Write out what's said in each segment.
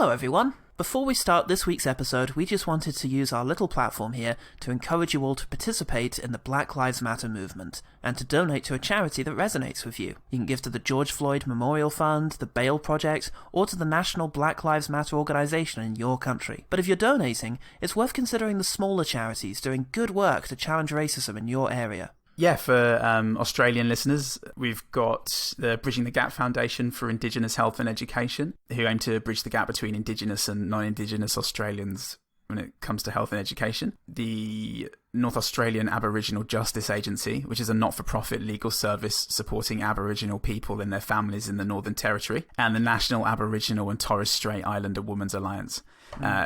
Hello everyone! Before we start this week's episode, we just wanted to use our little platform here to encourage you all to participate in the Black Lives Matter movement, and to donate to a charity that resonates with you. You can give to the George Floyd Memorial Fund, the Bail Project, or to the National Black Lives Matter organisation in your country. But if you're donating, it's worth considering the smaller charities doing good work to challenge racism in your area. Yeah, for Australian listeners, we've got the Bridging the Gap Foundation for Indigenous Health and Education, who aim to bridge the gap between Indigenous and non-Indigenous Australians when it comes to health and education. The North Australian Aboriginal Justice Agency, which is a not-for-profit legal service supporting Aboriginal people and their families in the Northern Territory, and the National Aboriginal and Torres Strait Islander Women's Alliance,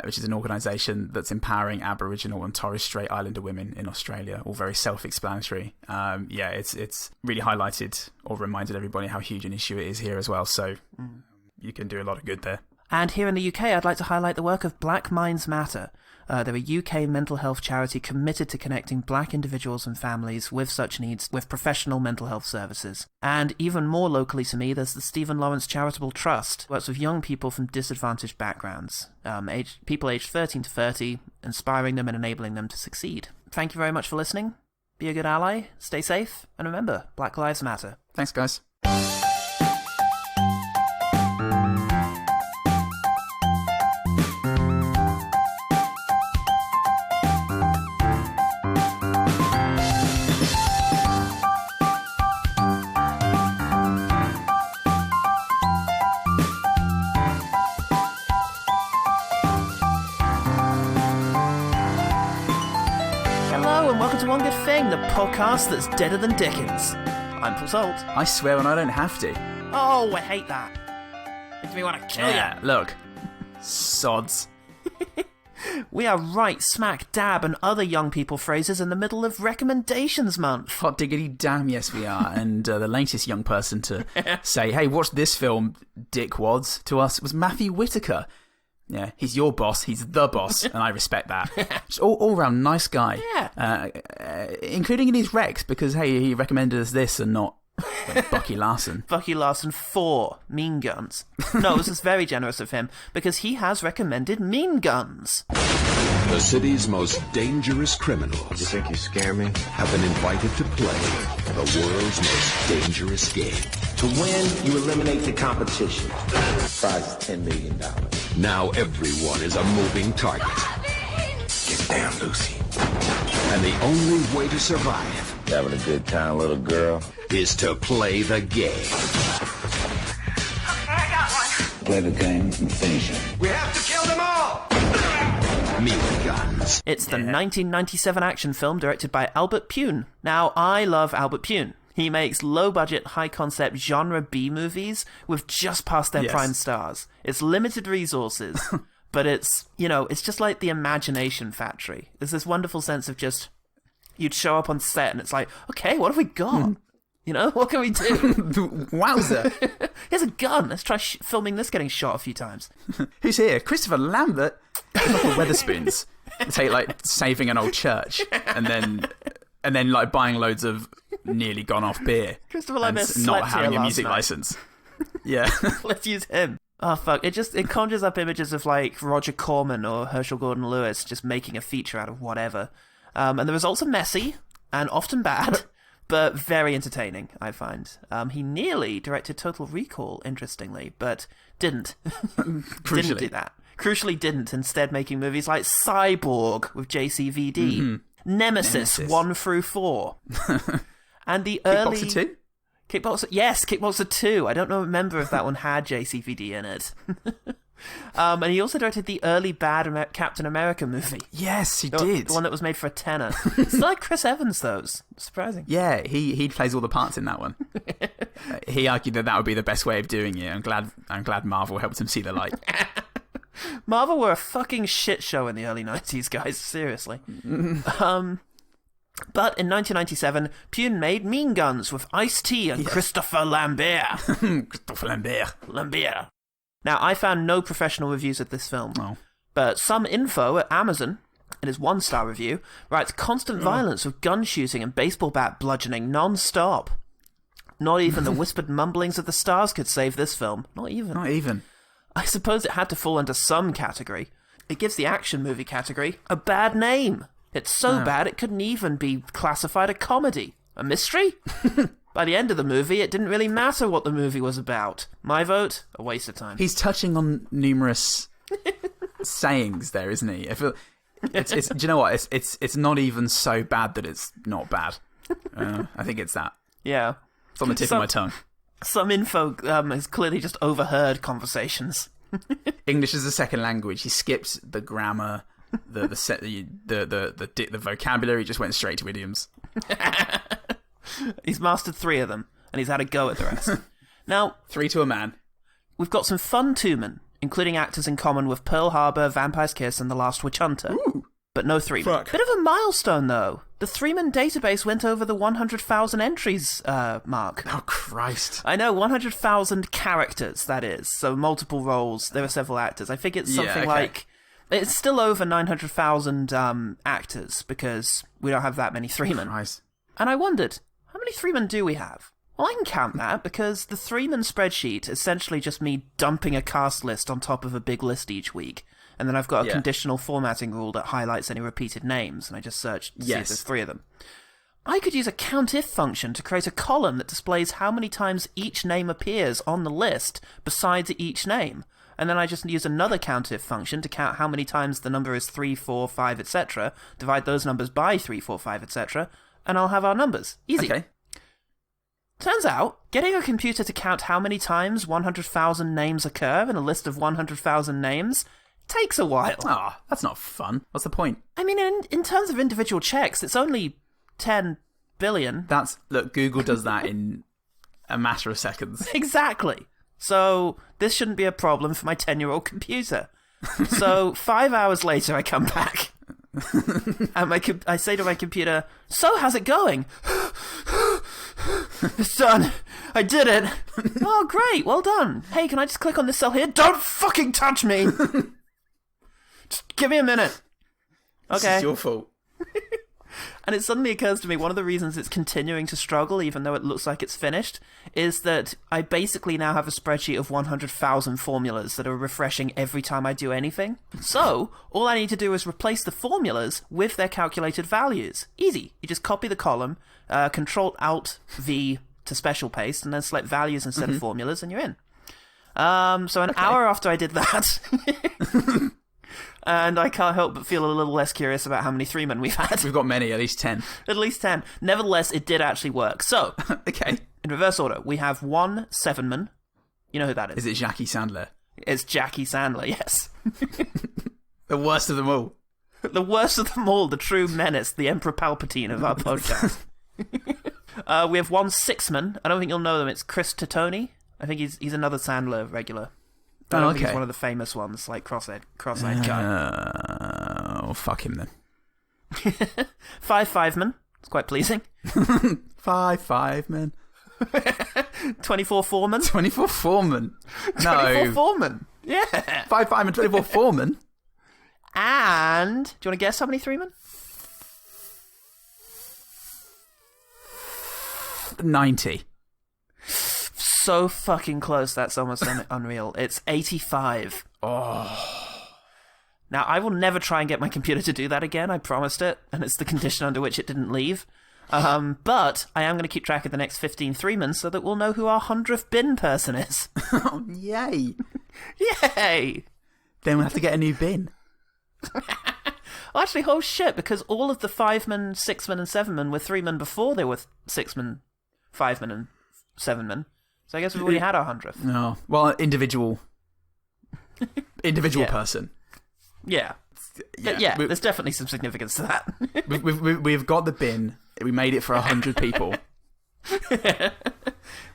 which is an organisation that's empowering Aboriginal and Torres Strait Islander women in Australia. All very self-explanatory. It's really highlighted or reminded everybody how huge an issue it is here as well, so you can do a lot of good there. And here in the UK, I'd like to highlight the work of Black Minds Matter. They're a UK mental health charity committed to connecting black individuals and families with such needs with professional mental health services. And even more locally to me, there's the Stephen Lawrence Charitable Trust, works with young people from disadvantaged backgrounds, people aged 13 to 30, inspiring them and enabling them to succeed. Thank you very much for listening. Be a good ally, stay safe, and remember, Black Lives Matter. Thanks, guys. One Good Thing, the podcast that's deader than Dickens. I'm Paul Salt. I swear when I don't have to. Oh, I hate that. Makes me want to kill you. Look. Sods. We are right smack dab and other young people phrases in the middle of Recommendations Month. Hot diggity damn, yes we are. And the latest young person to say, hey, watch this film, dickwads, to us was Matthew Whittaker. Yeah, he's your boss, he's the boss, and I respect that. Just all round nice guy. Yeah. Including in his recs, because, hey, he recommended us this and not Bucky Larson. Bucky Larson 4, Mean Guns. No, this is very generous of him, because he has recommended Mean Guns. The city's most dangerous criminals. You think you scare me? Have been invited to play the world's most dangerous game. To win, you eliminate the competition. Prize is $10 million. Now everyone is a moving target. Get down, Lucy. And the only way to survive... Having a good time, little girl? ...is to play the game. I got one. Play the game and finish it. We have to kill them all! Mean Guns. It's the 1997 action film directed by Albert Pyun. Now, I love Albert Pyun. He makes low-budget, high-concept genre B movies with just past their prime stars. It's limited resources, but it's, it's just like the imagination factory. There's this wonderful sense of just, you'd show up on set and it's like, okay, what have we got? What can we do? Wowzer. Here's a gun. Let's try filming this getting shot a few times. Who's here? Christopher Lambert. It's like the Weatherspoons. Take, saving an old church and then buying loads of nearly gone off beer. Christopher Lambert not having a music license. Yeah. Let's use him. Oh, fuck. It conjures up images of, Roger Corman or Herschel Gordon-Lewis just making a feature out of whatever. And the results are messy and often bad, but very entertaining, I find. He nearly directed Total Recall, interestingly, but didn't. Didn't do that. Crucially didn't, instead making movies like Cyborg with JCVD, Nemesis 1 through 4, and the early... Kickboxer 2? Kickboxer 2. I don't remember if that one had JCVD in it. And he also directed the early bad Captain America movie. Yes, he did. The one that was made for a tenner. It's like Chris Evans, though. It's surprising. Yeah, he plays all the parts in that one. He argued that would be the best way of doing it. I'm glad Marvel helped him see the light. Marvel were a fucking shit show in the early 90s, guys. Seriously. But in 1997, Pyun made Mean Guns with Ice-T and Christopher Lambert. Christopher Lambert. Now, I found no professional reviews of this film, but some info at Amazon, in his 1-star review, writes constant violence with gun shooting and baseball bat bludgeoning non-stop. Not even the whispered mumblings of the stars could save this film. Not even. I suppose it had to fall into some category. It gives the action movie category a bad name. It's so bad it couldn't even be classified a comedy. A mystery? By the end of the movie, it didn't really matter what the movie was about. My vote, a waste of time. He's touching on numerous sayings there, isn't he? I feel it's do you know what? It's not even so bad that it's not bad. I think it's that. Yeah. It's on the tip of my tongue. Some info has clearly just overheard conversations. English is a second language. He skipped the grammar, the vocabulary. He just went straight to idioms. He's mastered 3 of them, and he's had a go at the rest. Now, 3 to a man. We've got some fun two-men, including actors in common with Pearl Harbor, Vampire's Kiss, and The Last Witch Hunter. Ooh. But no 3-man. Bit of a milestone, though. The 3-man database went over the 100,000 entries mark. Oh, Christ. I know, 100,000 characters, that is. So multiple roles. There are several actors. I think it's something like... It's still over 900,000 actors, because we don't have that many 3-men. Christ. And I wondered, how many 3-men do we have? Well, I can count that, because the 3-man spreadsheet is essentially just me dumping a cast list on top of a big list each week. And then I've got a conditional formatting rule that highlights any repeated names, and I just search to see if there's 3 of them. I could use a COUNTIF function to create a column that displays how many times each name appears on the list besides each name. And then I just use another COUNTIF function to count how many times the number is 3, 4, 5, etc., divide those numbers by 3, 4, 5, etc., and I'll have our numbers. Easy. Okay. Turns out, getting a computer to count how many times 100,000 names occur in a list of 100,000 names takes a while. Ah, that's not fun. What's the point? I mean, in terms of individual checks, it's only 10 billion. Look, Google does that in a matter of seconds. Exactly. So this shouldn't be a problem for my 10-year-old computer. So 5 hours later, I come back. And I say to my computer, "So, how's it going?" "It's done. I did it." "Oh, great. Well done. Hey, can I just click on this cell here?" "Don't fucking touch me." "Just give me a minute." "Okay." This is your fault. And it suddenly occurs to me, one of the reasons it's continuing to struggle, even though it looks like it's finished, is that I basically now have a spreadsheet of 100,000 formulas that are refreshing every time I do anything. So, all I need to do is replace the formulas with their calculated values. Easy. You just copy the column, Control-Alt-V to special paste, and then select values instead of formulas, and you're in. So an hour after I did that... And I can't help but feel a little less curious about how many 3-men we've had. We've got many, at least 10. At least 10. Nevertheless, it did actually work. So, okay. In reverse order, we have 1 7-man. You know who that is? Is it Jackie Sandler? It's Jackie Sandler, yes. The worst of them all. The worst of them all, the true menace, the Emperor Palpatine of our podcast. We have 1 6-man. I don't think you'll know them. It's Chris Titoni. I think he's another Sandler regular. I don't think he's one of the famous ones, like cross-eyed guy. Oh, fuck him then. 5 5-man. It's quite pleasing. 5 5-man. 24 4-man. 24 4-man. No. 24 4-man. Yeah. 5 5-man, 24 4-man. And do you want to guess how many 3-men? 90. So fucking close, that's almost unreal. It's 85. Oh. Now, I will never try and get my computer to do that again, I promised it, and it's the condition under which it didn't leave. But I am going to keep track of the next 15 3-men so that we'll know who our 100th bin person is. Oh, yay. Yay! Then we'll have to get a new bin. Well, actually, oh shit, because all of the 5-men, 6-men, and 7-men were 3-men before they were 6-men, 5-men, and 7-men. So I guess we've already had our 100th. No. Well, individual person. Yeah. Yeah, there's definitely some significance to that. We've got the bin. We made it for 100 people.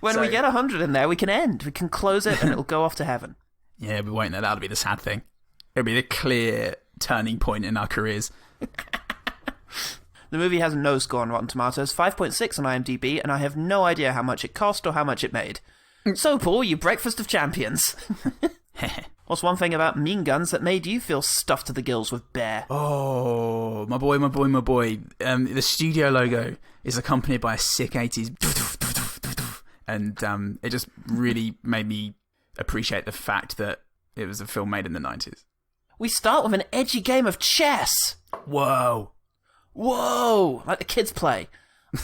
When we get 100 in there, we can end. We can close it and it'll go off to heaven. Yeah, we won't know. That'll be the sad thing. It'll be the clear turning point in our careers. The movie has no score on Rotten Tomatoes, 5.6 on IMDb, and I have no idea how much it cost or how much it made. So, Paul, you breakfast of champions. What's one thing about Mean Guns that made you feel stuffed to the gills with bear? Oh, my boy. The studio logo is accompanied by a sick 80s... And it just really made me appreciate the fact that it was a film made in the 90s. We start with an edgy game of chess. Whoa. Whoa! Like the kids play.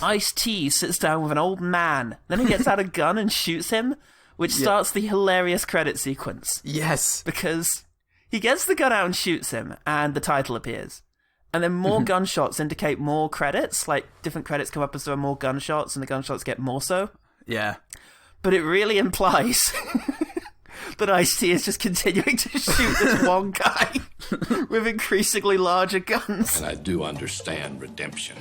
Ice-T sits down with an old man. Then he gets out a gun and shoots him, which starts the hilarious credit sequence. Yes. Because he gets the gun out and shoots him, and the title appears. And then more gunshots indicate more credits. Like, different credits come up as there are more gunshots, and the gunshots get more so. Yeah. But it really implies that Ice-T is just continuing to shoot this one guy with increasingly larger guns. And I do understand redemption.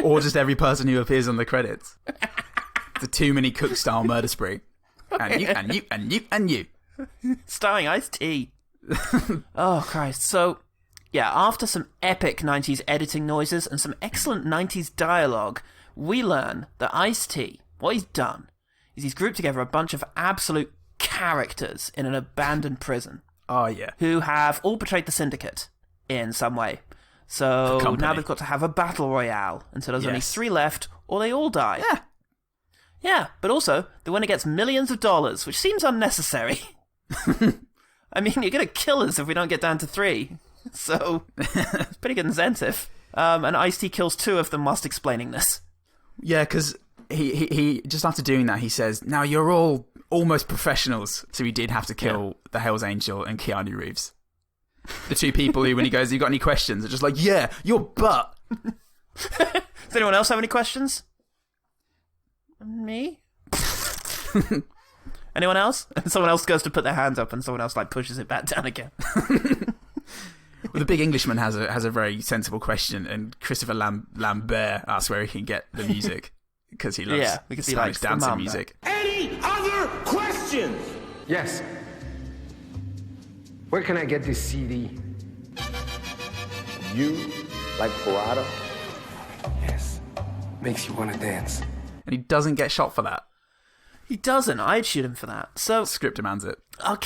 Or just every person who appears on the credits. The Too Many Cook style murder spree. And you, and you, and you, and you. Starring Ice-T. Oh, Christ. So, yeah, after some epic 90s editing noises and some excellent 90s dialogue, we learn that Ice-T, what he's done, is he's grouped together a bunch of absolute characters in an abandoned prison. Oh, yeah. Who have all betrayed the Syndicate in some way. So now they've got to have a battle royale until there's only 3 left, or they all die. Yeah. Yeah, but also, the winner gets millions of dollars, which seems unnecessary. I mean, you're going to kill us if we don't get down to 3. So, it's pretty good incentive. And Ice-T kills 2 of them whilst explaining this. Yeah, because he just after doing that, he says, now you're all almost professionals. So he did have to kill the Hells Angel and Keanu Reeves. The 2 people who, when he goes, you got any questions? Are just like, yeah, your butt. Does anyone else have any questions? Me? Anyone else? And someone else goes to put their hands up and someone else like pushes it back down again. Well, the big Englishman has a very sensible question, and Christopher Lambert asks where he can get the music because he loves because he Spanish likes dancing music. Any other questions? Yes. Where can I get this CD? You like Parada? Yes. Makes you want to dance. And he doesn't get shot for that. He doesn't. I'd shoot him for that. So Script demands it. Our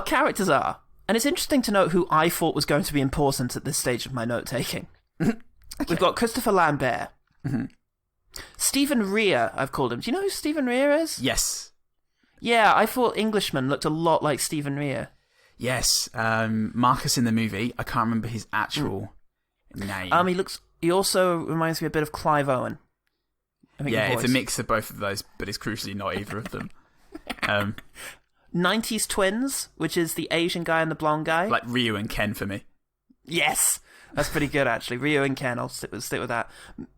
characters are, and it's interesting to note who I thought was going to be important at this stage of my note-taking. Okay. We've got Christopher Lambert. Mm-hmm. Stephen Rea, I've called him. Do you know who Stephen Rea is? Yes. Yeah, I thought Englishman looked a lot like Stephen Rea. Yes. Marcus in the movie. I can't remember his actual name. He also reminds me a bit of Clive Owen. Yeah, it's a mix of both of those, but it's crucially not either of them. 90s Twins, which is the Asian guy and the blonde guy. Like Ryu and Ken for me. Yes! That's pretty good, actually. Ryu and Ken, I'll stick with that.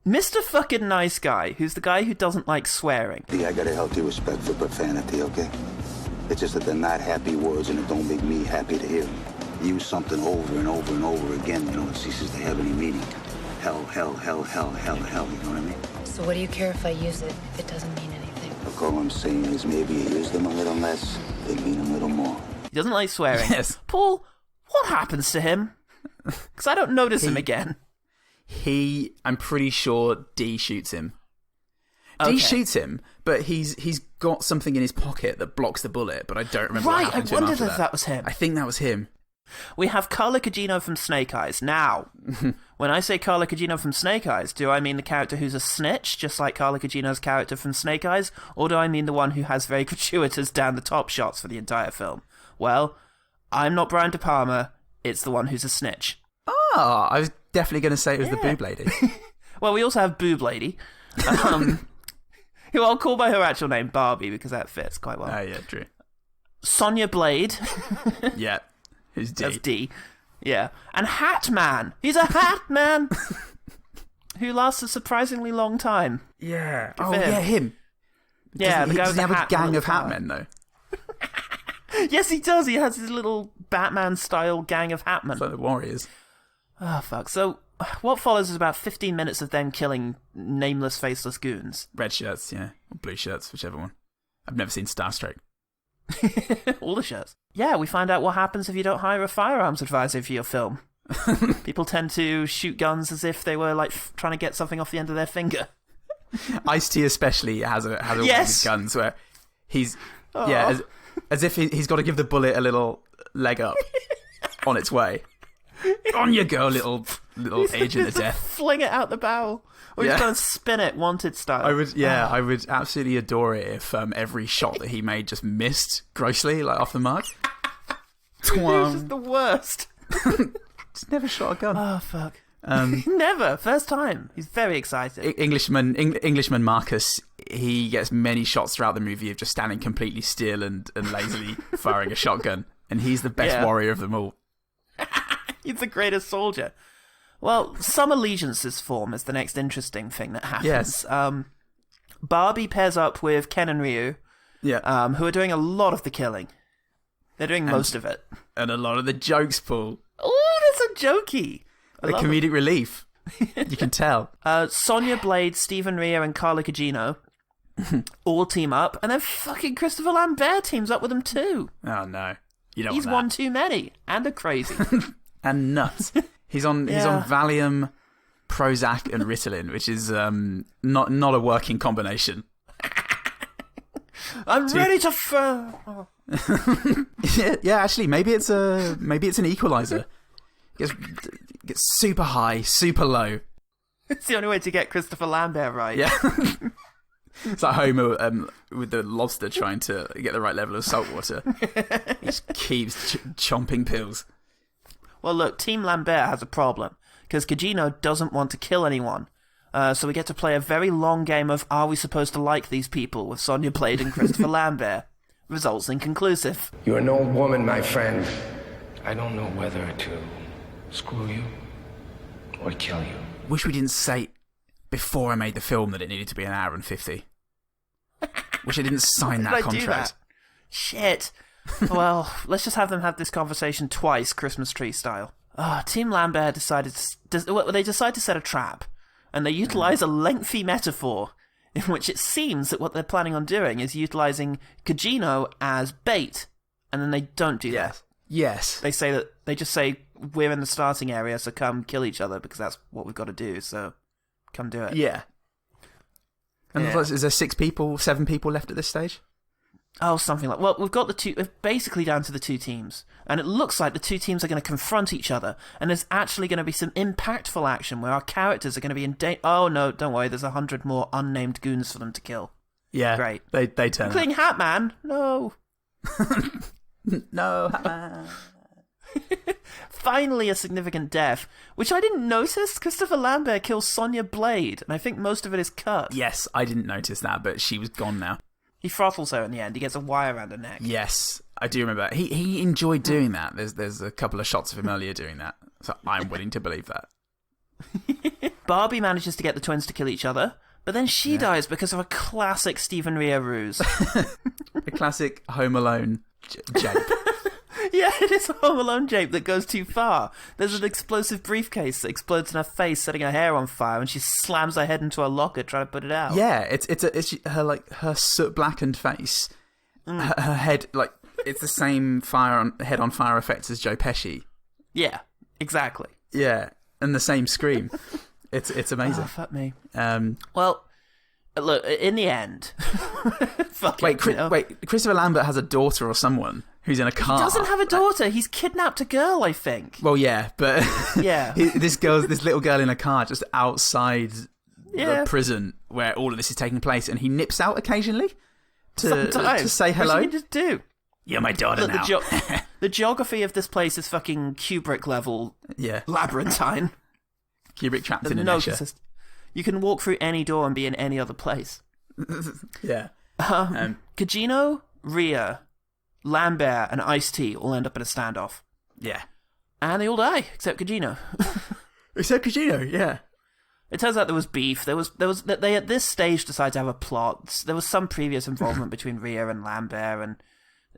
Mr. Fucking Nice Guy, who's the guy who doesn't like swearing. I got a healthy respect for profanity, okay? It's just that they're not happy words and it don't make me happy to hear them. Use something over and over and over again, it ceases to have any meaning. Hell, hell, hell, hell, hell, hell, you know what I mean? So what do you care if I use it if it doesn't mean anything? Look, all I'm saying is maybe you use them a little less, they mean a little more. He doesn't like swearing. Yes. Paul, what happens to him? Because I don't notice him again. I'm pretty sure D shoots him. Okay. D shoots him, but he's got something in his pocket that blocks the bullet, but I don't remember what happened to him after that. I wondered if that was him. I think that was him. We have Carla Cugino from Snake Eyes. Now, when I say Carla Cugino from Snake Eyes, do I mean the character who's a snitch, just like Carla Cugino's character from Snake Eyes, or do I mean the one who has very gratuitous down-the-top shots for the entire film? Well, I'm not Brian De Palma, it's the one who's a snitch. Oh, I was definitely going to say it was the boob lady. Well, we also have Boob Lady, who I'll call by her actual name, Barbie, because that fits quite well. Oh, yeah, true. Sonya Blade. Yeah. Who's D? That's D. Yeah. And Hat Man. He's a Hat Man who lasts a surprisingly long time. Yeah. Good for him. Yeah, him. Yeah, the guy does with he the have hat a gang on of the hat fire. men, though? Yes, he does. He has his little Batman-style gang of hat men. Like the Warriors. Oh, fuck. So, what follows is about 15 minutes of them killing nameless, faceless goons. Red shirts, yeah. Or blue shirts, whichever one. I've never seen Starstruck. All the shirts. Yeah, we find out what happens if you don't hire a firearms advisor for your film. People tend to shoot guns as if they were, like, trying to get something off the end of their finger. Ice-T especially has a way with his guns where he's as if he's got to give the bullet a little leg up on its way. On you go, little agent of death. Fling it out the barrel. Or he's going to spin it, Wanted style. I would absolutely adore it if every shot that he made just missed grossly, like off the mark. He was just the worst. Just never shot a gun. Oh, fuck. Never. First time. He's very excited. Englishman Marcus, he gets many shots throughout the movie of just standing completely still and lazily firing a shotgun. And he's the best warrior of them all. He's the greatest soldier. Well, some allegiances form is the next interesting thing that happens. Yes. Barbie pairs up with Ken and Ryu, who are doing a lot of the killing. They're doing most of it. And a lot of the jokes, Paul. Oh, that's so jokey. The comedic relief. You can tell. Sonya, Blade, Stephen Rea, and Carla Cugino all team up, and then fucking Christopher Lambert teams up with them too. Oh, no. You don't He's want that. one too many, and a crazy. And nuts. He's on Valium, Prozac, and Ritalin, which is not a working combination. I'm ready to. Yeah, actually, maybe it's an equalizer. It gets super high, super low. It's the only way to get Christopher Lambert right. Yeah. It's like Homer with the lobster trying to get the right level of salt water. He just keeps chomping pills. Well, look, Team Lambert has a problem, because Cugino doesn't want to kill anyone. So we get to play a very long game of are we supposed to like these people with Sonya Blade and Christopher Lambert. Results inconclusive. You're an old woman, my friend. I don't know whether to screw you or kill you. Wish we didn't say before I made the film that it needed to be an hour and 50. Wish I didn't sign that contract. Shit. Well, let's just have them have this conversation twice, Christmas tree style. Team Lambert decided to set a trap, and they utilize a lengthy metaphor in which it seems that what they're planning on doing is utilizing Cugino as bait, and then they don't do that. Yes. They just say, we're in the starting area, so come kill each other, because that's what we've got to do, so come do it. Yeah. And is there 7 people left at this stage? Oh, something like... Well, we've got basically down to the two teams. And it looks like the two teams are going to confront each other. And there's actually going to be some impactful action where our characters are going to be in danger. Oh, no, don't worry. There's 100 more unnamed goons for them to kill. Yeah. Great. They turn including Hatman. No. No, Hatman. Finally, a significant death, which I didn't notice. Christopher Lambert kills Sonya Blade, and I think most of it is cut. Yes, I didn't notice that, but she was gone now. He throttles her in the end. He gets a wire around her neck. Yes, I do remember. He enjoyed doing that. There's a couple of shots of him earlier doing that, so I'm willing to believe that. Barbie manages to get the twins to kill each other, but then she dies because of a classic Stephen Rea ruse. A classic Home Alone jape. Yeah, it is a Home Alone jape that goes too far. There's an explosive briefcase that explodes in her face, setting her hair on fire, and she slams her head into a locker trying to put it out. Yeah, it's her soot blackened face. Her head, like, it's the same head on fire effects as Joe Pesci. Yeah, exactly. Yeah, and the same scream. It's amazing. Oh, fuck me. Well, look, in the end... Wait, Christopher Lambert has a daughter or someone who's in a car. He doesn't have a daughter. He's kidnapped a girl, I think. Well, yeah, but yeah, this little girl in a car just outside the prison where all of this is taking place, and he nips out occasionally to say hello. What do you just do? You're my daughter now. The geography of this place is fucking Kubrick level. Yeah, labyrinthine. Kubrick trapped in a You can walk through any door and be in any other place. Yeah. Cugino, Rea, Lambert, and Ice-T all end up in a standoff. Yeah. And they all die, except Cugino. Except Cugino, yeah. It turns out there was beef. They at this stage decided to have a plot. There was some previous involvement between Rea and Lambert, and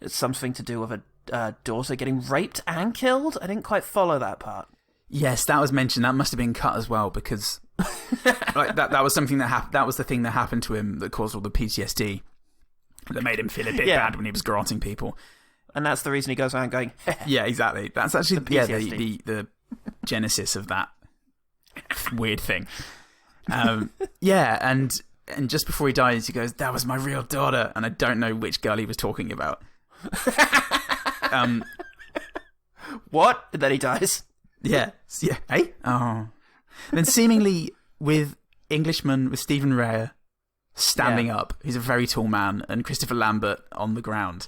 it's something to do with a daughter getting raped and killed. I didn't quite follow that part. Yes, that was mentioned. That must have been cut as well, because like that was something that happened. That was the thing that happened to him that caused all the PTSD that made him feel a bit bad when he was garroting people. And that's the reason he goes around going. Yeah, exactly. That's actually the genesis of that weird thing. Yeah, and And just before he dies, he goes, "That was my real daughter," and I don't know which girl he was talking about. What? And then he dies. Yeah. Hey? Oh. Then seemingly with Stephen Rea standing up, he's a very tall man, and Christopher Lambert on the ground.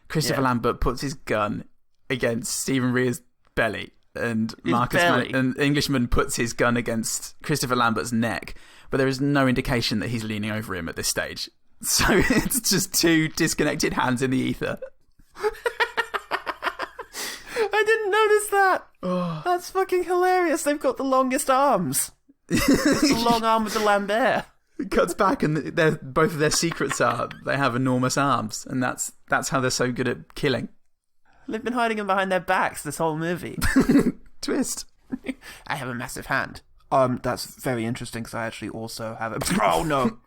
Christopher Lambert puts his gun against Stephen Rea's belly, and and Englishman puts his gun against Christopher Lambert's neck, but there is no indication that he's leaning over him at this stage. So it's just two disconnected hands in the ether. I didn't notice that. Oh. That's fucking hilarious. They've got the longest arms. It's the long arm of the Lambert. It cuts back, and both of their secrets are they have enormous arms, and that's how they're so good at killing. They've been hiding them behind their backs this whole movie. Twist. I have a massive hand. That's very interesting because I actually also have a... Oh, no.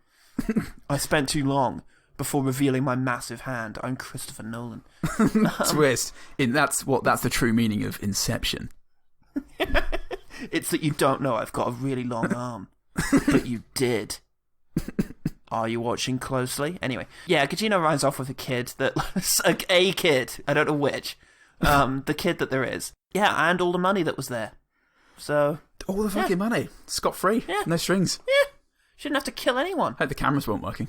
I spent too long before revealing my massive hand. I'm Christopher Nolan. Twist. That's the true meaning of Inception. It's that you don't know I've got a really long arm. But you did. Are you watching closely? Anyway, yeah, Cugino rides off with a kid a kid. I don't know which. The kid that there is. Yeah, and all the money that was there. So... All the fucking money. Scot-free. Yeah. No strings. Yeah. Shouldn't have to kill anyone. Hope the cameras weren't working.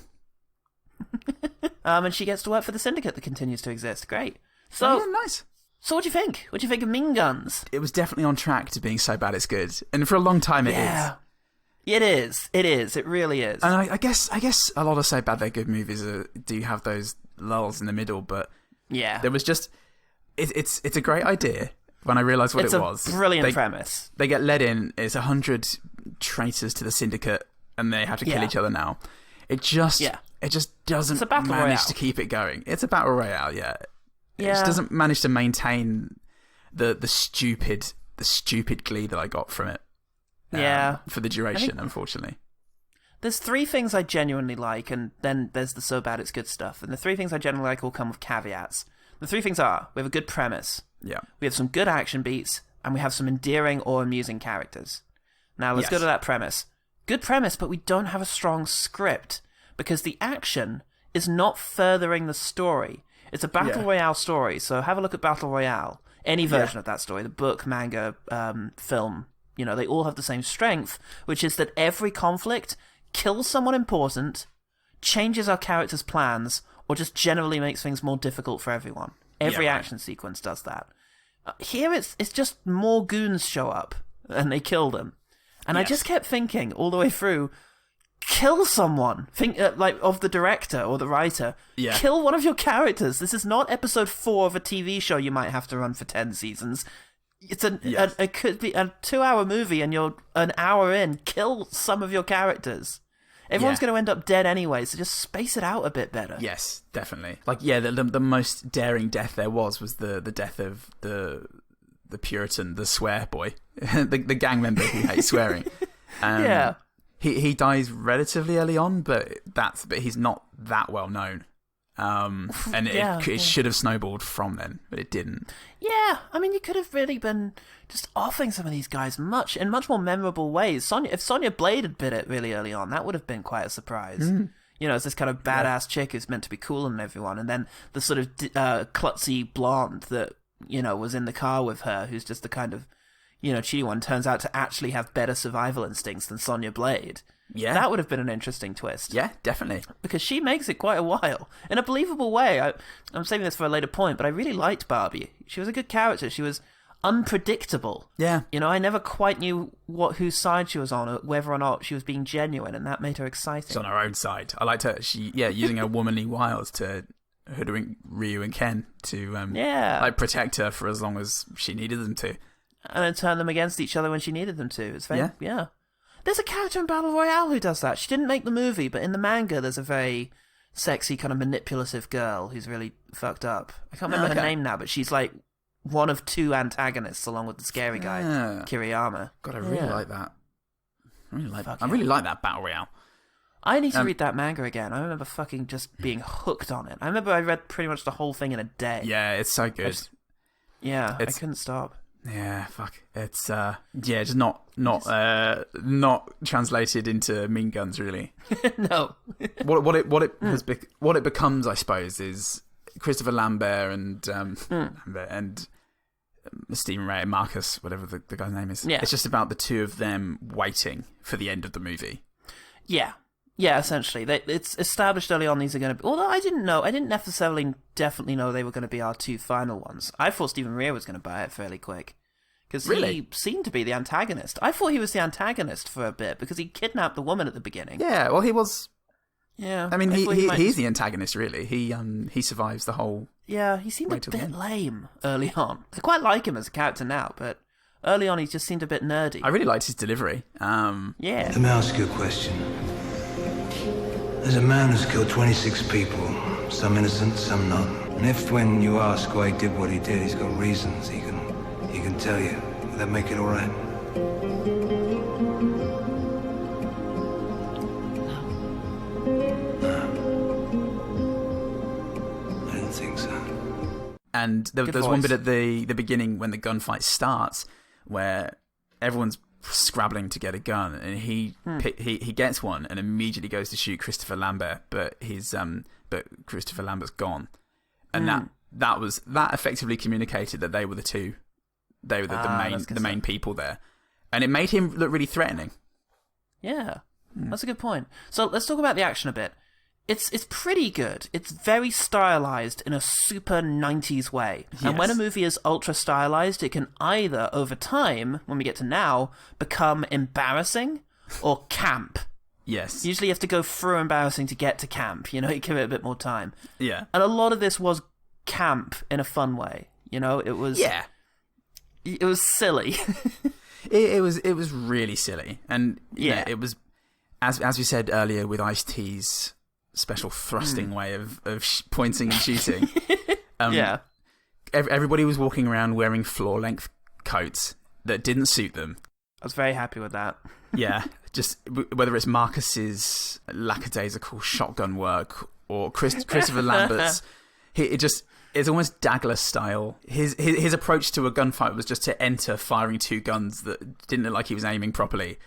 And she gets to work for the syndicate that continues to exist. Great. So, yeah, nice. So what do you think? What do you think of Mean Guns? It was definitely on track to being so bad it's good. And for a long time it is. It is. It is. It really is. And I guess a lot of so bad they're good movies do have those lulls in the middle, but yeah, there was just it's a great idea when I realised what it was. It's a brilliant premise. They get led in. It's 100 traitors to the syndicate, and they have to kill each other now. It just doesn't manage to keep it going. It's a battle royale, yeah. It just doesn't manage to maintain the stupid glee that I got from it. For the duration, unfortunately. There's three things I genuinely like, and then there's the so bad it's good stuff. And the three things I generally like all come with caveats. The three things are, we have a good premise. Yeah. We have some good action beats, and we have some endearing or amusing characters. Now, let's go to that premise. Good premise, but we don't have a strong script, because the action is not furthering the story. It's a Battle Royale story, so have a look at Battle Royale. Any version of that story, the book, manga, film, you know, they all have the same strength, which is that every conflict kills someone important, changes our characters' plans, or just generally makes things more difficult for everyone. Every action sequence does that. Here it's just more goons show up, and they kill them. And I just kept thinking all the way through, kill someone. Think like of the director or the writer. Yeah. Kill one of your characters. This is not episode 4 of a TV show you might have to run for 10 seasons. It's it could be a 2-hour movie, and you're an hour in. Kill some of your characters. Everyone's going to end up dead anyway, so just space it out a bit better. Yes, definitely. Like, the most daring death there was the death of the Puritan, the swear boy, the gang member who hates swearing. He dies relatively early on, but he's not that well known. And it should have snowballed from then, but it didn't. Yeah, I mean, you could have really been just offing some of these guys in much more memorable ways. If Sonya Blade had bit it really early on, that would have been quite a surprise. You know, it's this kind of badass chick who's meant to be cooler than everyone, and then the sort of klutzy blonde that, you know, was in the car with her, who's just the kind of, you know, cheaty one, turns out to actually have better survival instincts than Sonya Blade. Yeah. That would have been an interesting twist. Yeah, definitely. Because she makes it quite a while. In a believable way. I'm saving this for a later point, but I really liked Barbie. She was a good character. She was unpredictable. Yeah. You know, I never quite knew whose side she was on, or whether or not she was being genuine, and that made her exciting. She's on her own side. I liked her. Using her womanly wiles to hoodwink Ryu and Ken to protect her for as long as she needed them to. And then turn them against each other when she needed them to. It's very, yeah. There's a character in Battle Royale who does that. She didn't make the movie, but in the manga there's a very sexy, kind of manipulative girl who's really fucked up. I can't remember her name now, but she's like one of 2 antagonists along with the scary guy, Kiriyama. God, I really like that. I really like that Battle Royale. I need to read that manga again. I remember fucking just being hooked on it. I remember I read pretty much the whole thing in a day. Yeah, it's so good. I couldn't stop. Yeah, fuck. It's just not translated into Mean Guns really. No. what it becomes, I suppose, is Christopher Lambert and Stephen Ray, Marcus, whatever the guy's name is. Yeah. It's just about the two of them waiting for the end of the movie. Yeah. Yeah, essentially. It's established early on these are going to be... Although I didn't necessarily definitely know they were going to be our two final ones. I thought Stephen Rea was going to buy it fairly quick. Because he seemed to be the antagonist. I thought he was the antagonist for a bit, because he kidnapped the woman at the beginning. Yeah, well, he was... Yeah. I mean, he's the antagonist, really. He survives the whole... Yeah, he seemed a bit lame early on. I quite like him as a character now, but early on he just seemed a bit nerdy. I really liked his delivery. Yeah. Let me ask you a question. There's a man who's killed 26 people, some innocent, some not. And if when you ask why he did what he did, he's got reasons, he can tell you, will that make it all right? No. I didn't think so. And there's one bit at the beginning when the gunfight starts where everyone's scrabbling to get a gun, and he gets one and immediately goes to shoot Christopher Lambert, but Christopher Lambert's gone, and that effectively communicated that they were the main people there, and it made him look really threatening. Yeah, that's a good point. So let's talk about the action a bit. It's pretty good. It's very stylized in a super 90s way. Yes. And when a movie is ultra stylized, it can either, over time, when we get to now, become embarrassing or camp. Yes. Usually you have to go through embarrassing to get to camp. You give it a bit more time. Yeah. And a lot of this was camp in a fun way. It was... Yeah. It was silly. it was really silly. And it was, as we said earlier with Ice-T's special thrusting way of pointing and shooting. Yeah. Everybody was walking around wearing floor-length coats that didn't suit them. I was very happy with that. Yeah, just whether it's Marcus's lackadaisical shotgun work or Christopher Lambert's, it's almost Douglas style. His approach to a gunfight was just to enter firing two guns that didn't look like he was aiming properly.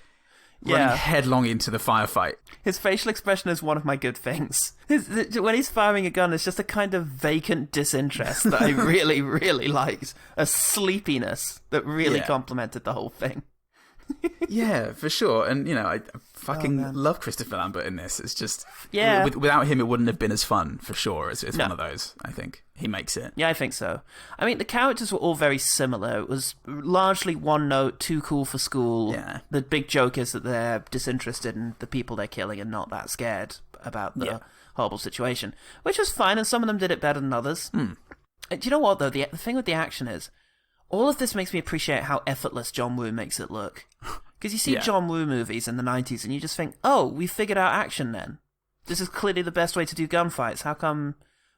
Running headlong into the firefight. His facial expression is one of my good things. When he's firing a gun, it's just a kind of vacant disinterest that I really, really liked. A sleepiness that really complemented the whole thing. Yeah, for sure. And, I fucking love Christopher Lambert in this. It's just... Yeah. Without him, it wouldn't have been as fun, for sure. It's one of those, I think. He makes it. Yeah, I think so. I mean, the characters were all very similar. It was largely one note, too cool for school. Yeah. The big joke is that they're disinterested in the people they're killing and not that scared about the horrible situation, which was fine, and some of them did it better than others. Do you know what, though? The thing with the action is, all of this makes me appreciate how effortless John Woo makes it look. Because you see John Woo movies in the 90s and you just think, oh, we figured out action then. This is clearly the best way to do gunfights. How come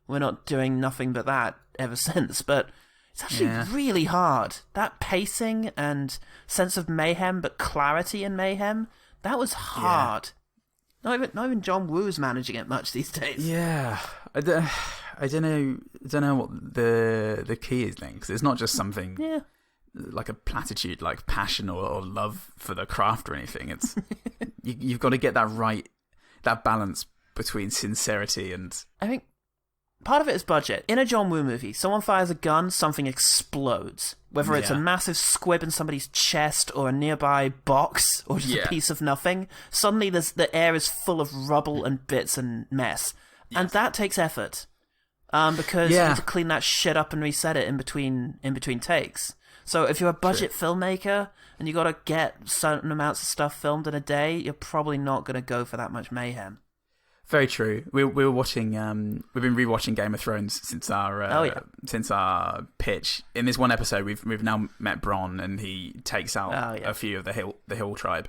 we're not doing nothing but that ever since? But it's actually really hard. That pacing and sense of mayhem, but clarity in mayhem, that was hard. Not even John Woo's managing it much these days. Yeah. I don't know what the key is then, because it's not just something like a platitude, like passion or love for the craft or anything. It's you've got to get that balance between sincerity and... I think part of it is budget. In a John Woo movie, someone fires a gun, something explodes. Whether it's a massive squib in somebody's chest or a nearby box or just a piece of nothing, suddenly the air is full of rubble and bits and mess. Yes. And that takes effort. Because you need to clean that shit up and reset it in between takes. So if you're a budget filmmaker and you got to get certain amounts of stuff filmed in a day, you're probably not going to go for that much mayhem. Very true. We were watching. We've been rewatching Game of Thrones since our pitch. In this one episode, we've now met Bronn, and he takes out a few of the Hill tribe.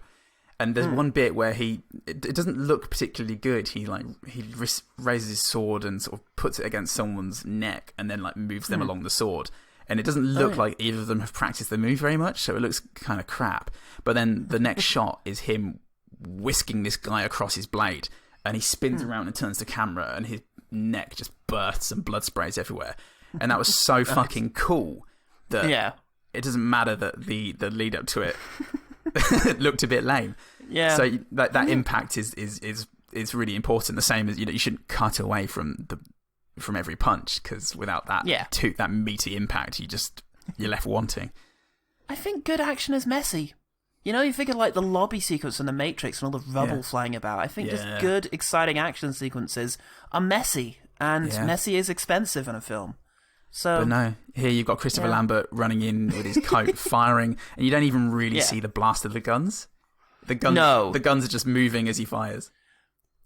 And there's one bit where it doesn't look particularly good. He raises his sword and sort of puts it against someone's neck, and then moves them along the sword. And it doesn't look like either of them have practiced the move very much, so it looks kind of crap. But then the next shot is him whisking this guy across his blade, and he spins around and turns the camera, and his neck just bursts and blood sprays everywhere. And that was so fucking cool that it doesn't matter that the lead up to it looked a bit lame. Yeah. So that impact is really important. The same as you shouldn't cut away from every punch, because without that that meaty impact, you're left wanting. I think good action is messy. You figure like the lobby sequence in The Matrix and all the rubble flying about. I think just good, exciting action sequences are messy, and messy is expensive in a film. So, but no, here you've got Christopher Lambert running in with his coat, firing, and you don't even really see the blast of the guns. The guns are just moving as he fires.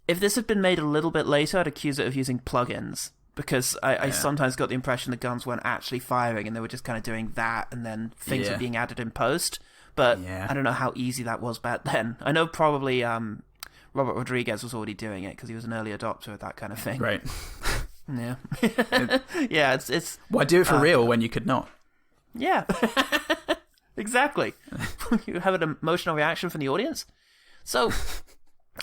If this had been made a little bit later, I'd accuse it of using plugins, because I sometimes got the impression the guns weren't actually firing and they were just kind of doing that, and then things were being added in post. But I don't know how easy that was back then. I know probably Robert Rodriguez was already doing it because he was an early adopter of that kind of thing. Right. Yeah. Yeah, it's... Why do it for real when you could not? Yeah. Exactly. You have an emotional reaction from the audience. So,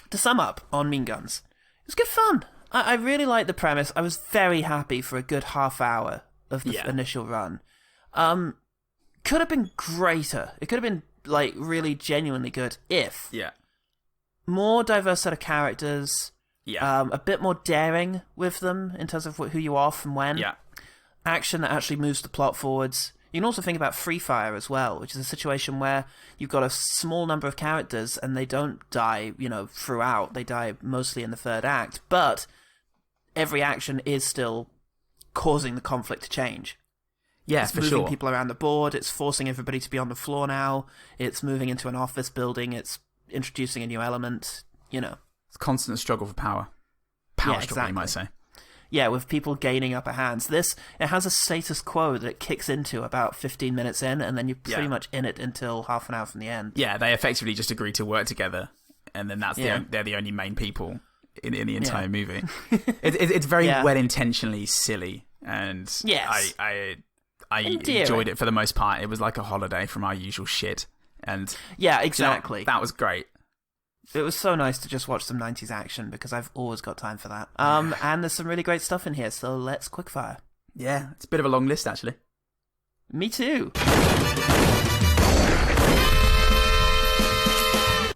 to sum up on Mean Guns, it was good fun. I really liked the premise. I was very happy for a good half hour of the initial run. Could have been greater. It could have been like really genuinely good if more diverse set of characters, a bit more daring with them in terms of who you are from when, action that actually moves the plot forwards. You can also think about Free Fire as well, which is a situation where you've got a small number of characters and they don't die, throughout. They die mostly in the third act, but every action is still causing the conflict to change. Yeah, it's for moving sure. people around the board. It's forcing everybody to be on the floor now. It's moving into an office building. It's introducing a new element. It's constant struggle for power. Struggle, you might say. Yeah, with people gaining upper hands. It has a status quo that it kicks into about 15 minutes in, and then you're pretty much in it until half an hour from the end. Yeah, they effectively just agree to work together, and then they're the only main people in the entire movie. It's very well intentionally silly, and I enjoyed it for the most part. It was like a holiday from our usual shit. And exactly. That was great. It was so nice to just watch some 90s action, because I've always got time for that. And there's some really great stuff in here, so let's quickfire. Yeah, it's a bit of a long list, actually. Me too.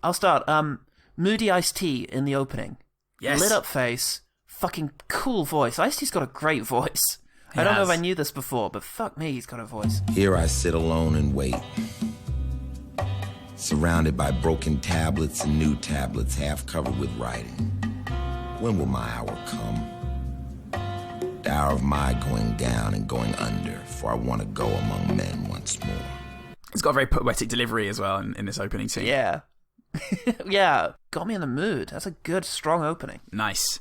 I'll start. Moody Ice-T in the opening. Yes. Lit up face, fucking cool voice. Ice-T's got a great voice. I don't know if I knew this before, but fuck me, he's got a voice. Here I sit alone and wait, surrounded by broken tablets and new tablets half covered with writing. When will my hour come? The hour of my going down and going under, for I want to go among men once more. It's got a very poetic delivery as well in this opening scene. Yeah. Yeah, got me in the mood. That's a good, strong opening. Nice.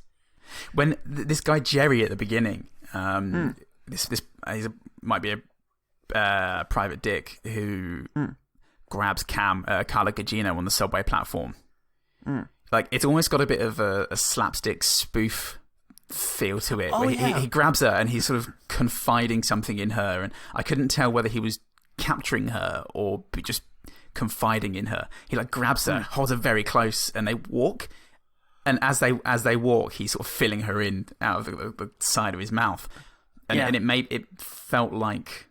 When this guy Jerry at the beginning, might be a private dick who grabs Carla Cugino on the subway platform. Like, it's almost got a bit of a slapstick spoof feel to it. He grabs her and he's sort of confiding something in her, and I couldn't tell whether he was capturing her or just confiding in her. He grabs her, holds her very close, and they walk. And as they walk, he's sort of filling her in out of the side of his mouth, and it felt like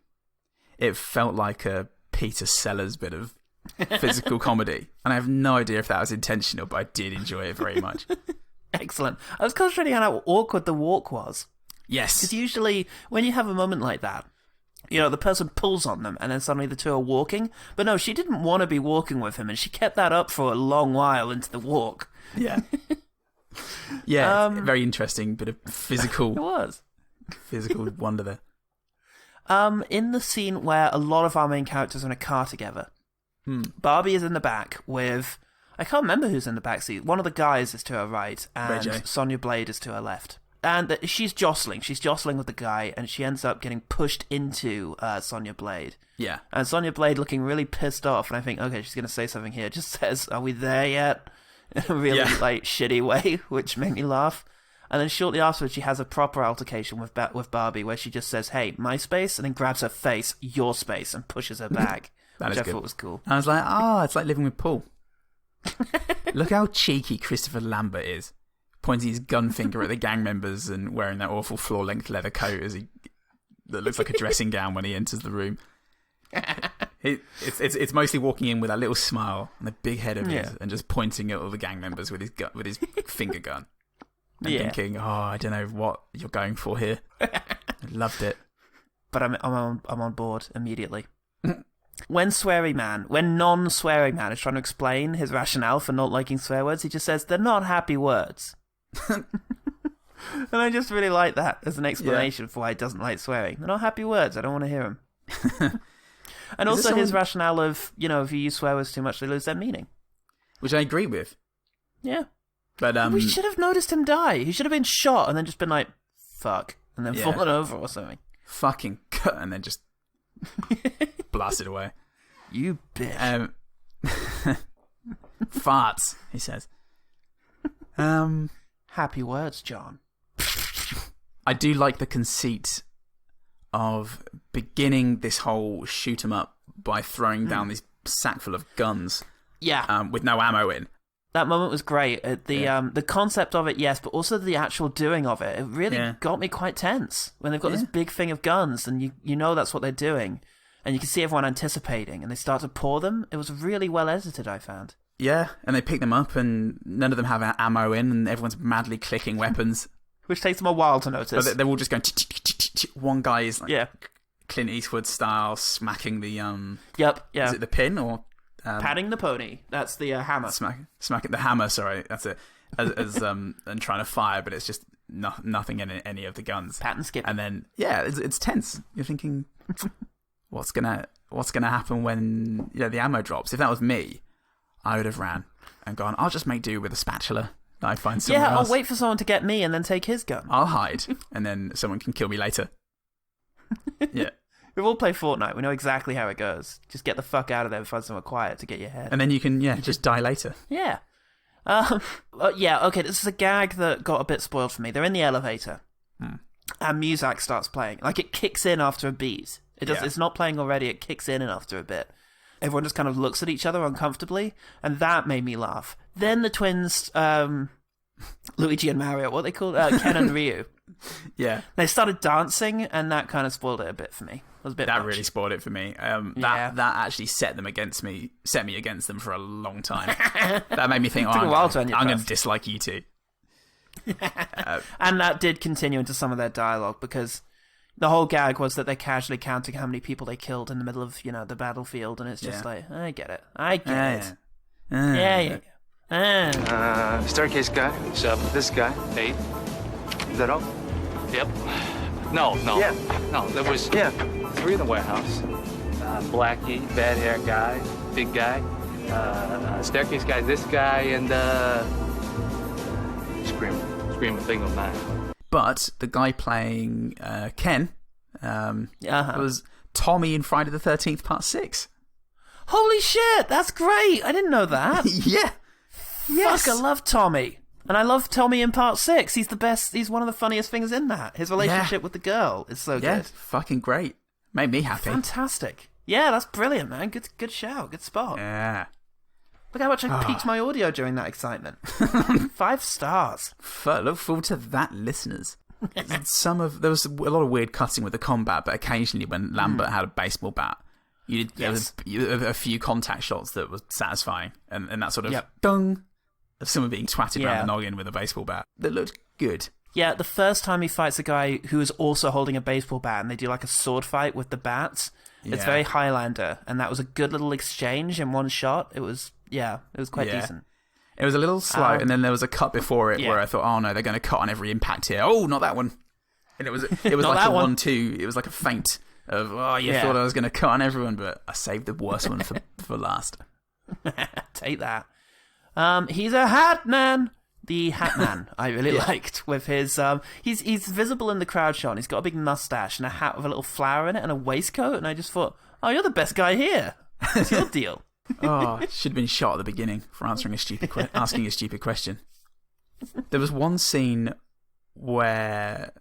a Peter Sellers bit of physical comedy. And I have no idea if that was intentional, but I did enjoy it very much. Excellent. I was concentrating on how awkward the walk was. Yes, because usually when you have a moment like that, the person pulls on them and then suddenly the two are walking. But no, she didn't want to be walking with him, and she kept that up for a long while into the walk. Yeah. Yeah, very interesting bit of physical. It was. Physical wonder there. In the scene where a lot of our main characters are in a car together, Barbie is in the back with... I can't remember who's in the back seat. One of the guys is to her right, and Sonya Blade is to her left. And she's jostling. She's jostling with the guy, and she ends up getting pushed into Sonya Blade. Yeah. And Sonya Blade looking really pissed off, and I think, okay, she's going to say something here. Just says, "Are we there yet?" In a really shitty way, which made me laugh. And then shortly afterwards, she has a proper altercation with Barbie, where she just says, "Hey, my space," and then grabs her face, "Your space," and pushes her back. Which I thought was cool. I was like, it's like living with Paul. Look how cheeky Christopher Lambert is, pointing his gun finger at the gang members and wearing that awful floor-length leather coat that looks like a dressing gown when he enters the room. It's mostly walking in with a little smile and a big head of his, and just pointing at all the gang members with his finger gun, and thinking, "Oh, I don't know what you're going for here." I loved it, but I'm on board immediately. When non-swearing man is trying to explain his rationale for not liking swear words, he just says they're not happy words. And I just really like that as an explanation for why he doesn't like swearing. They're not happy words. I don't want to hear them. And also his rationale of, if you use swear words too much, they lose their meaning. Which I agree with. Yeah. But we should have noticed him die. He should have been shot and then just been like, fuck, and then fallen over or something. Fucking cut, and then just blasted away. You bitch. Farts, he says. Happy words, John. I do like the conceit of beginning this whole shoot 'em up by throwing down this sack full of guns. Yeah. With no ammo in. That moment was great. The concept of it, yes, but also the actual doing of it. It really got me quite tense when they've got this big thing of guns, and you know that's what they're doing, and you can see everyone anticipating, and they start to pour them. It was really well edited, I found. Yeah, and they pick them up, and none of them have ammo in, and everyone's madly clicking weapons. Which takes them a while to notice. But they're all just going... One guy is like Clint Eastwood style, smacking the... Yep, yeah. Is it the pin, or... Patting the pony. That's the hammer. Smacking the hammer, sorry. That's it. And trying to fire, but it's just nothing in any of the guns. Pat and skip. And then, it's tense. You're thinking, what's gonna happen when the ammo drops? If that was me, I would have ran and gone, I'll just make do with a spatula. I find someone else. I'll wait for someone to get me and then take his gun. I'll hide, and then someone can kill me later. Yeah. We've all played Fortnite. We know exactly how it goes. Just get the fuck out of there and find somewhere quiet to get your head. And then you can, just die later. Yeah. Okay, this is a gag that got a bit spoiled for me. They're in the elevator, and music starts playing. Like, it kicks in after a beat. It's not playing already, it kicks in after a bit. Everyone just kind of looks at each other uncomfortably, and that made me laugh. Then the twins, Luigi and Mario, what are they called? Ken and Ryu. Yeah. They started dancing, and that kind of spoiled it a bit for me. It was a bit much. Really spoiled it for me. That actually set me against them for a long time. That made me think, I'm going to dislike you two. And that did continue into some of their dialogue, because the whole gag was that they're casually counting how many people they killed in the middle of, the battlefield, and it's just like, I get it. Staircase guy, 7. This guy, 8. Is that all? Yep. No. Yeah. No, there was 3 in the warehouse. Blackie, bad hair guy, big guy, staircase guy, this guy, and Scream Bingo 9. But the guy playing Ken was Tommy in Friday the 13th Part 6. Holy shit, that's great! I didn't know that. Yeah. Yes. Fuck, I love Tommy. And I love Tommy in Part 6. He's the best. He's one of the funniest things in that. His relationship with the girl is so good. Fucking great. Made me happy. Fantastic. Yeah, that's brilliant, man. Good shout. Good spot. Yeah. Look how much I peaked my audio during that excitement. 5 stars. Look forward to that, listeners. There was a lot of weird cutting with the combat, but occasionally when Lambert had a baseball bat, there was a few contact shots that were satisfying, and that sort of dung of someone being twatted around the noggin with a baseball bat that looked good. Yeah, the first time he fights a guy who is also holding a baseball bat, and they do like a sword fight with the bats. It's very Highlander, and that was a good little exchange in one shot. It was quite decent. It was a little slow, and then there was a cut before it where I thought, oh no, they're going to cut on every impact here. Oh, not that one. And it was like a 1-2. It was like a feint of, thought I was going to cut on everyone, but I saved the worst one for last. Take that. He's a hat man. The hat man I really liked with his he's visible in the crowd shot, and he's got a big mustache and a hat with a little flower in it and a waistcoat, and I just thought, oh, you're the best guy here. What's your deal? Should have been shot at the beginning for asking a stupid question. There was one scene where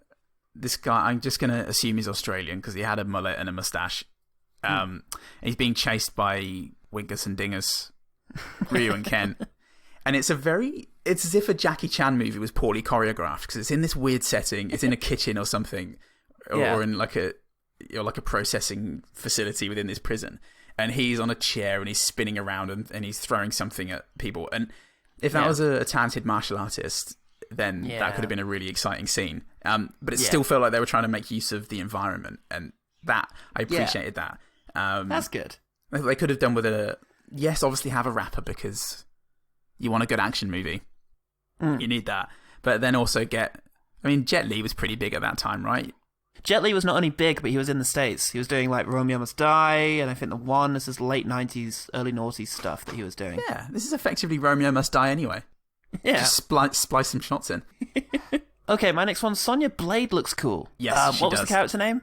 this guy, I'm just going to assume he's Australian because he had a mullet and a mustache, and he's being chased by Wingus and Dingus, Ryu and Ken. And it's as if a Jackie Chan movie was poorly choreographed, because it's in this weird setting. It's in a kitchen or something, or in like like a processing facility within this prison, and he's on a chair and he's spinning around and he's throwing something at people. And if that was a talented martial artist, then that could have been a really exciting scene. But it still felt like they were trying to make use of the environment, and that I appreciated that. That's good. They could have done with obviously have a rapper because you want a good action movie. You need that. But then also Jet Li was pretty big at that time, right? Jet Li was not only big, but he was in the States. He was doing like Romeo Must Die, and I think The One. This is late 90s, early noughties stuff that he was doing. Yeah, this is effectively Romeo Must Die anyway. Yeah. Just splice some shots in. Okay, my next one, Sonya Blade looks cool. Yes, what was the character name?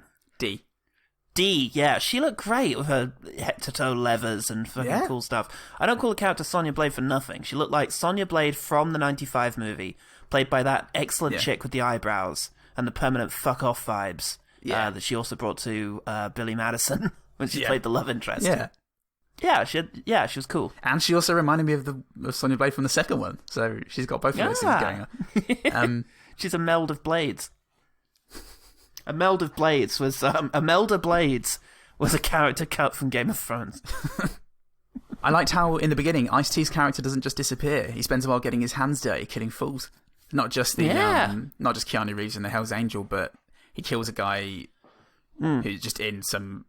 D, yeah, she looked great with her head-to-toe levers and fucking cool stuff. I don't call the character Sonya Blade for nothing. She looked like Sonya Blade from the 95 movie, played by that excellent chick with the eyebrows and the permanent fuck-off vibes that she also brought to Billy Madison when she played the love interest. Yeah, she was cool. And she also reminded me of Sonya Blade from the second one, so she's got both of those things going on. She's a meld of blades. A meld of blades was Imelda Blades was a character cut from Game of Thrones. I liked how in the beginning Ice-T's character doesn't just disappear. He spends a while getting his hands dirty, killing fools. Not just not just Keanu Reeves in the Hell's Angel, but he kills a guy who's just in some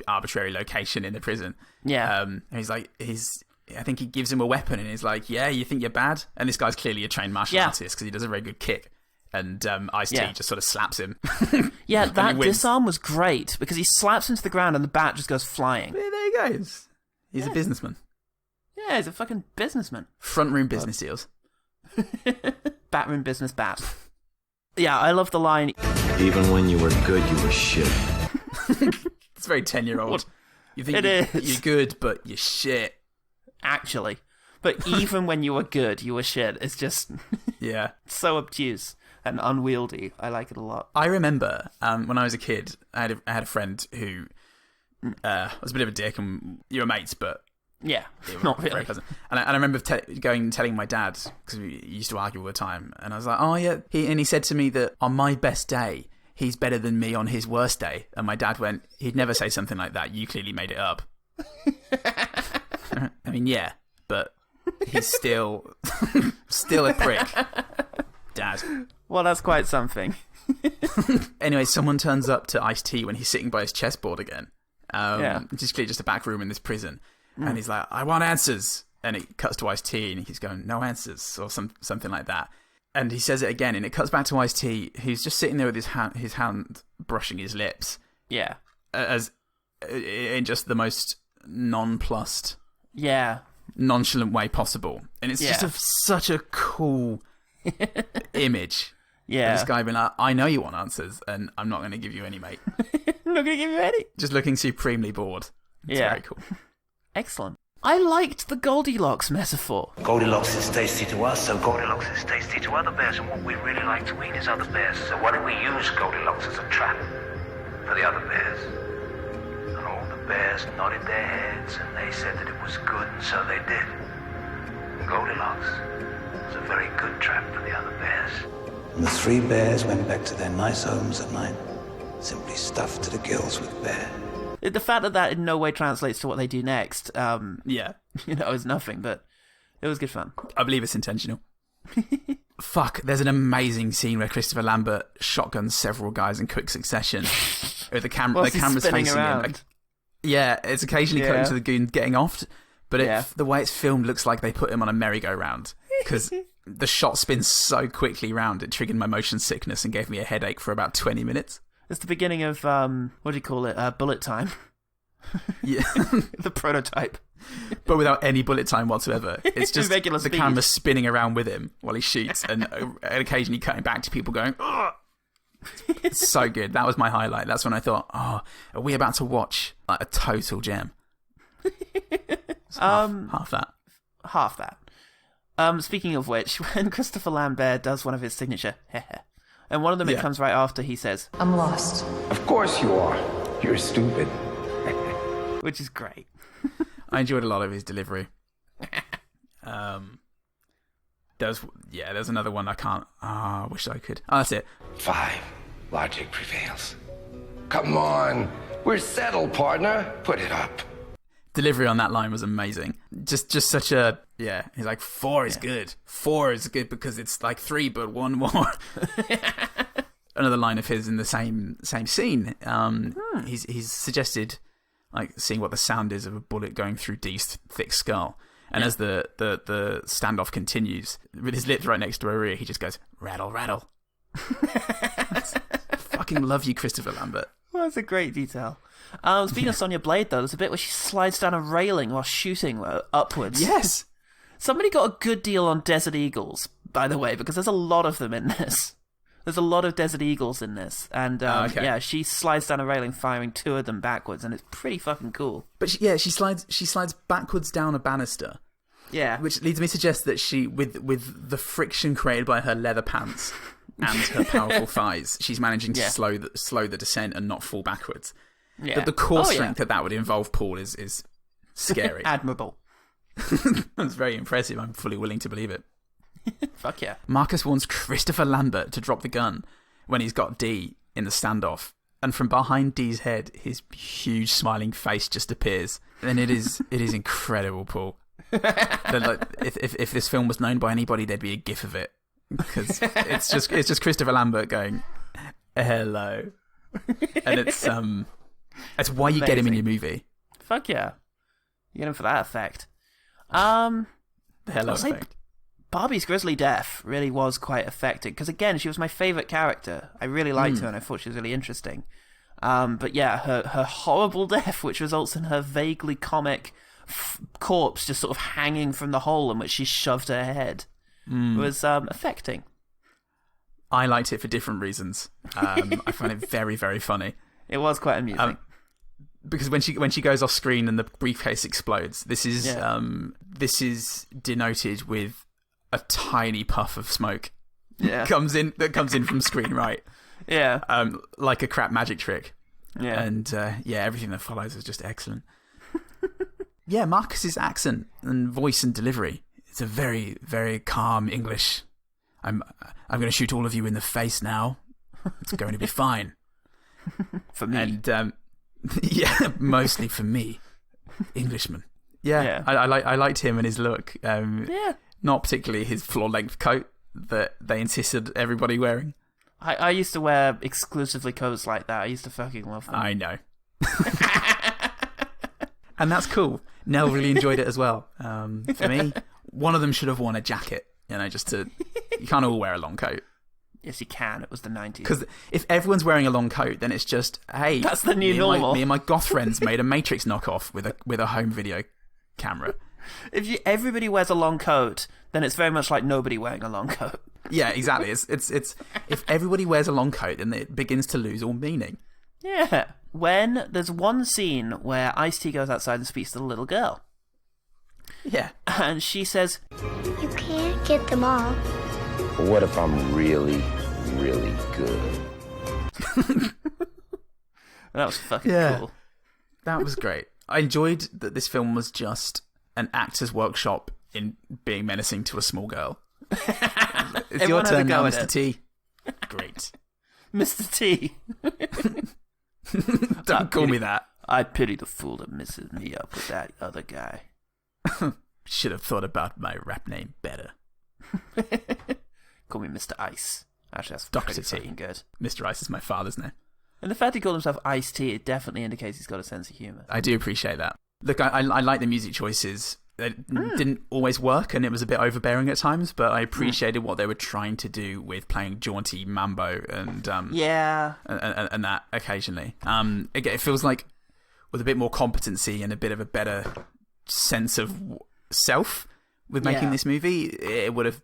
arbitrary location in the prison. Yeah. And I think he gives him a weapon and he's like, yeah, you think you're bad? And this guy's clearly a trained martial artist because he does a very good kick. And Ice-T just sort of slaps him. Yeah, that disarm was great because he slaps into the ground and the bat just goes flying. Yeah, there he goes. He's a businessman. Yeah, he's a fucking businessman. Front room business deals. Batroom business bat. Yeah, I love the line. Even when you were good, you were shit. It's very 10-year-old. You think you're good, but you're shit. Actually. But even when you were good, you were shit. It's just so obtuse and unwieldy. I like it a lot. I remember when I was a kid, I had a friend who was a bit of a dick, and you were mates, but not really. Very pleasant. And I remember going and telling my dad, because we used to argue all the time, and I was like, oh yeah, he said to me that on my best day, he's better than me on his worst day. And my dad went, he'd never say something like that. You clearly made it up. I mean, yeah, but he's still a prick. Dad. Well, that's quite something. Anyway, someone turns up to Ice-T when he's sitting by his chessboard again. Which is clearly just a back room in this prison. And he's like, I want answers. And it cuts to Ice-T and he's going, no answers, or something like that. And he says it again, and it cuts back to Ice-T, who's just sitting there with his hand brushing his lips. Yeah. As in just the most nonplussed, nonchalant way possible. And it's just such a cool image. Yeah. This guy being like, I know you want answers, and I'm not going to give you any, mate. I'm not going to give you any. Just looking supremely bored. It's very cool. Excellent. I liked the Goldilocks metaphor. Goldilocks is tasty to us, so Goldilocks is tasty to other bears, and what we really like to eat is other bears. So why don't we use Goldilocks as a trap for the other bears? And all the bears nodded their heads, and they said that it was good, and so they did. And Goldilocks was a very good trap for the other bears. And the three bears went back to their nice homes at night, simply stuffed to the gills with bear. The fact that in no way translates to what they do next, is nothing, but it was good fun. I believe it's intentional. Fuck, there's an amazing scene where Christopher Lambert shotguns several guys in quick succession. With the camera's facing him. Yeah, it's occasionally cutting to the goon getting off, but the way it's filmed looks like they put him on a merry-go-round, because the shot spins so quickly round, it triggered my motion sickness and gave me a headache for about 20 minutes. It's the beginning of, what do you call it, bullet time. Yeah. The prototype. But without any bullet time whatsoever. It's just regular the speed. camera spinning around with him while he shoots, and occasionally cutting back to people going, ugh! It's so good. That was my highlight. That's when I thought, are we about to watch a total gem? Half that. Half that. Speaking of which, when Christopher Lambert does one of his signature, and one of them it comes right after, he says, I'm lost. Of course you are. You're stupid. Which is great. I enjoyed a lot of his delivery. There's another one I can't. I wish I could. Oh, that's it. 5. Logic prevails. Come on. We're settled, partner. Put it up. Delivery on that line was amazing. Just such a, yeah. He's like, 4 is good. 4 is good because it's like 3, but 1 more. Another line of his in the same scene. He's suggested like seeing what the sound is of a bullet going through Dee's thick skull. And as the standoff continues, with his lips right next to her ear, he just goes, rattle, rattle. Fucking love you, Christopher Lambert. Well, that's a great detail. Speaking of Sonya Blade, though, there's a bit where she slides down a railing while shooting upwards. Yes! Somebody got a good deal on Desert Eagles, by the way, because there's a lot of them in this. There's a lot of Desert Eagles in this. And, yeah, she slides down a railing, firing 2 of them backwards, and it's pretty fucking cool. But, she slides backwards down a banister. Yeah. Which leads me to suggest that she, with the friction created by her leather pants and her powerful thighs, she's managing to slow the descent and not fall backwards. Yeah. But the core strength that would involve Paul is scary. Admirable. That's very impressive. I'm fully willing to believe it. Fuck yeah. Marcus warns Christopher Lambert to drop the gun when he's got Dee in the standoff. And from behind Dee's head, his huge smiling face just appears. And it is incredible, Paul. If this film was known by anybody, there'd be a gif of it. Because it's just Christopher Lambert going, hello. And it's why you get him in your movie. Fuck yeah. You get him for that effect. The hello effect. Barbie's grisly death really was quite affecting, because again, she was my favourite character. I really liked her and I thought she was really interesting. But yeah, her horrible death, which results in her vaguely comic corpse just sort of hanging from the hole in which she shoved her head, was affecting. I liked it for different reasons. I find it very, very funny. It was quite amusing. Because when she goes off screen and the briefcase explodes, this is denoted with a tiny puff of smoke. Yeah. that comes in from screen right. Yeah. Like a crap magic trick. Yeah. And everything that follows is just excellent. Yeah, Marcus's accent and voice and delivery. It's a very, very calm English. I'm going to shoot all of you in the face now. It's going to be fine. For me. And yeah, mostly for me, Englishman. Yeah. I liked him and his look. Not particularly his floor-length coat that they insisted everybody wearing. I used to wear exclusively coats like that. I used to fucking love them. I know. And that's cool. Nell really enjoyed it as well. For me, one of them should have worn a jacket, you can't all wear a long coat. Yes, you can. It was the 90s. Because if everyone's wearing a long coat, then it's just, hey, that's the new normal. Me and my goth friends made a Matrix knockoff with a home video camera. If everybody wears a long coat, then it's very much like nobody wearing a long coat. Yeah, exactly. It's if everybody wears a long coat, then it begins to lose all meaning. Yeah. When there's one scene where Ice-T goes outside and speaks to the little girl. Yeah. And she says, "You can't get them all." But what if I'm really, really good? That was fucking cool. That was great. I enjoyed that this film was just an actor's workshop in being menacing to a small girl. It's your turn now, Mr. T. Great. Mr. T. Don't call me that. I pity the fool that misses me up with that other guy. Should have thought about my rap name better. Call me Mr. Ice. Actually, that's Dr. pretty T. fucking good. Mr. Ice is my father's name. And the fact he called himself Ice-T, it definitely indicates he's got a sense of humour. I do appreciate that. Look, I like the music choices. They didn't always work, and it was a bit overbearing at times, but I appreciated what they were trying to do with playing jaunty mambo and and that occasionally. Again, it feels like with a bit more competency and a bit of a better sense of self with making this movie, it would have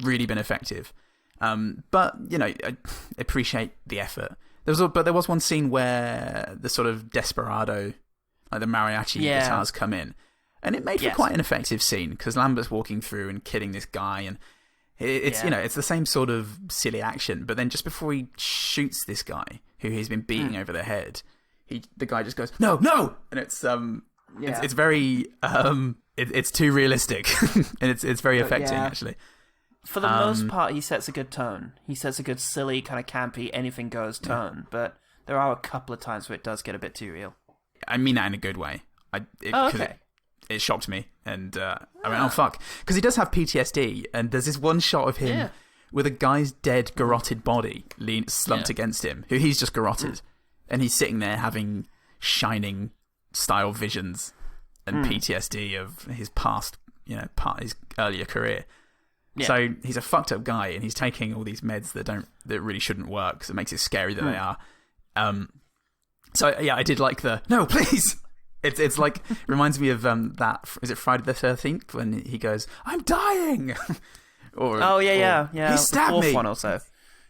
really been effective. But I appreciate the effort. There was one scene where the sort of desperado, like the mariachi guitars come in. And it made for quite an effective scene because Lambert's walking through and killing this guy, and it's it's the same sort of silly action. But then just before he shoots this guy who he's been beating over the head, the guy just goes no, and it's very it's too realistic, and it's very affecting actually. For the most part, he sets a good tone. He sets a good silly kind of campy anything goes tone, but there are a couple of times where it does get a bit too real. I mean that in a good way. It shocked me, and I went, oh fuck, because he does have PTSD, and there's this one shot of him with a guy's dead garroted body slumped against him, who he's just garroted, and he's sitting there having Shining style visions and PTSD of his past, his earlier career. Yeah. So he's a fucked up guy, and he's taking all these meds that really shouldn't work. So it makes it scary that they are. So yeah, I did like no, please. It's like reminds me of that. Is it Friday the 13th when he goes, "I'm dying"? He stabbed me. One also.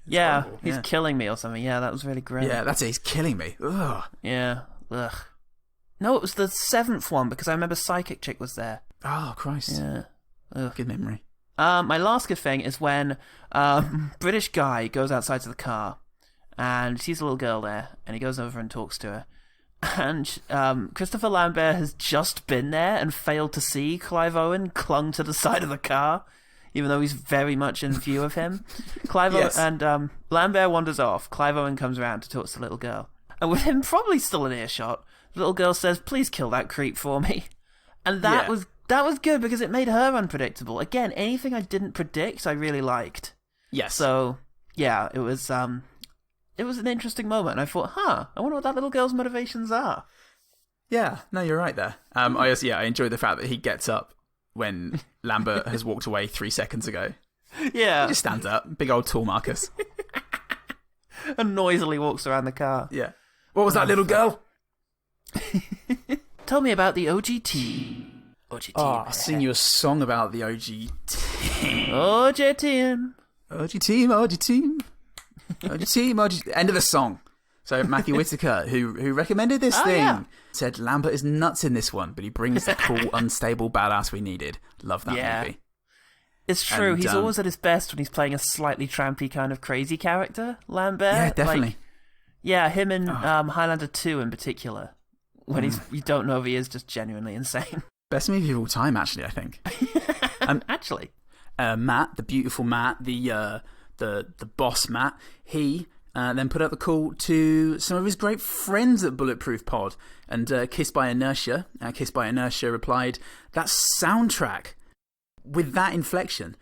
Yeah, he's killing me or something. Yeah, that was really great. Yeah, that's it. He's killing me. Ugh. Yeah. Ugh. No, it was the 7th one because I remember Psychic Chick was there. Oh Christ. Yeah. Ugh. Good memory. My last good thing is when British guy goes outside to the car and sees a little girl there, and he goes over and talks to her. And Christopher Lambert has just been there and failed to see Clive Owen clung to the side of the car, even though he's very much in view of him. And Lambert wanders off. Clive Owen comes around to talk to the little girl. And with him probably still in earshot, the little girl says, "Please kill that creep for me." And that was good because it made her unpredictable. Again, anything I didn't predict, I really liked. Yes. So, yeah, it was an interesting moment. And I thought, I wonder what that little girl's motivations are. Yeah, no, you're right there. I enjoyed the fact that he gets up when Lambert has walked away 3 seconds ago. Yeah. He just stands up. Big old tall Marcus. And noisily walks around the car. Yeah. What was that little girl? Tell me about the OGT. OGT. I'll sing you a song about the OG team. OG team. OG team, OG team. OG team, OG... End of the song. So Matthew Whittaker, who recommended this thing, said Lambert is nuts in this one, but he brings the cool, unstable badass we needed. Love that movie. It's true. He's always at his best when he's playing a slightly trampy kind of crazy character, Lambert. Yeah, definitely. Him in Highlander 2 in particular, when you don't know if he is just genuinely insane. Best movie of all time, actually, I think. Actually. Matt, the beautiful Matt, the boss Matt, he then put out the call to some of his great friends at Bulletproof Pod, and Kissed by Inertia replied, "That soundtrack with that inflection."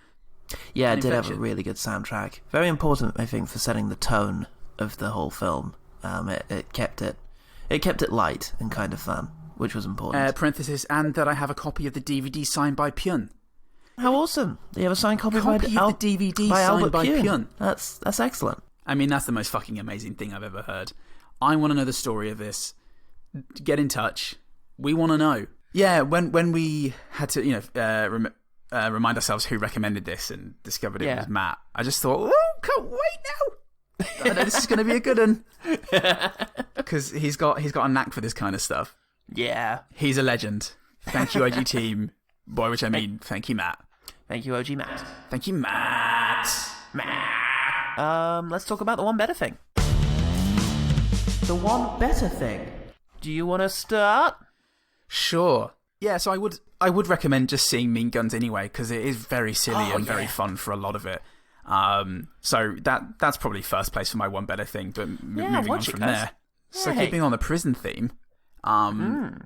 Yeah, it did have a really good soundtrack. Very important, I think, for setting the tone of the whole film. It kept it light and kind of fun, which was important. Parenthesis, and that I have a copy of the DVD signed by Pyun. How awesome! You have a signed copy of the DVD by signed by Pyun. That's excellent. I mean, that's the most fucking amazing thing I've ever heard. I want to know the story of this. Get in touch. We want to know. Yeah, when we had to, remind ourselves who recommended this and discovered it was Matt, I just thought, oh, can't wait now. I know this is going to be a good one. Because he's got a knack for this kind of stuff. Yeah. He's a legend. Thank you, OG team. By which I mean, thank you, Matt. Thank you, OG Matt. Thank you, Matt. Let's talk about the one better thing. The one better thing. Do you want to start? Sure. Yeah, so I would recommend just seeing Mean Guns anyway, because it is very silly and very fun for a lot of it. So that's probably first place for my one better thing, but moving on from there. So keeping on the prison theme,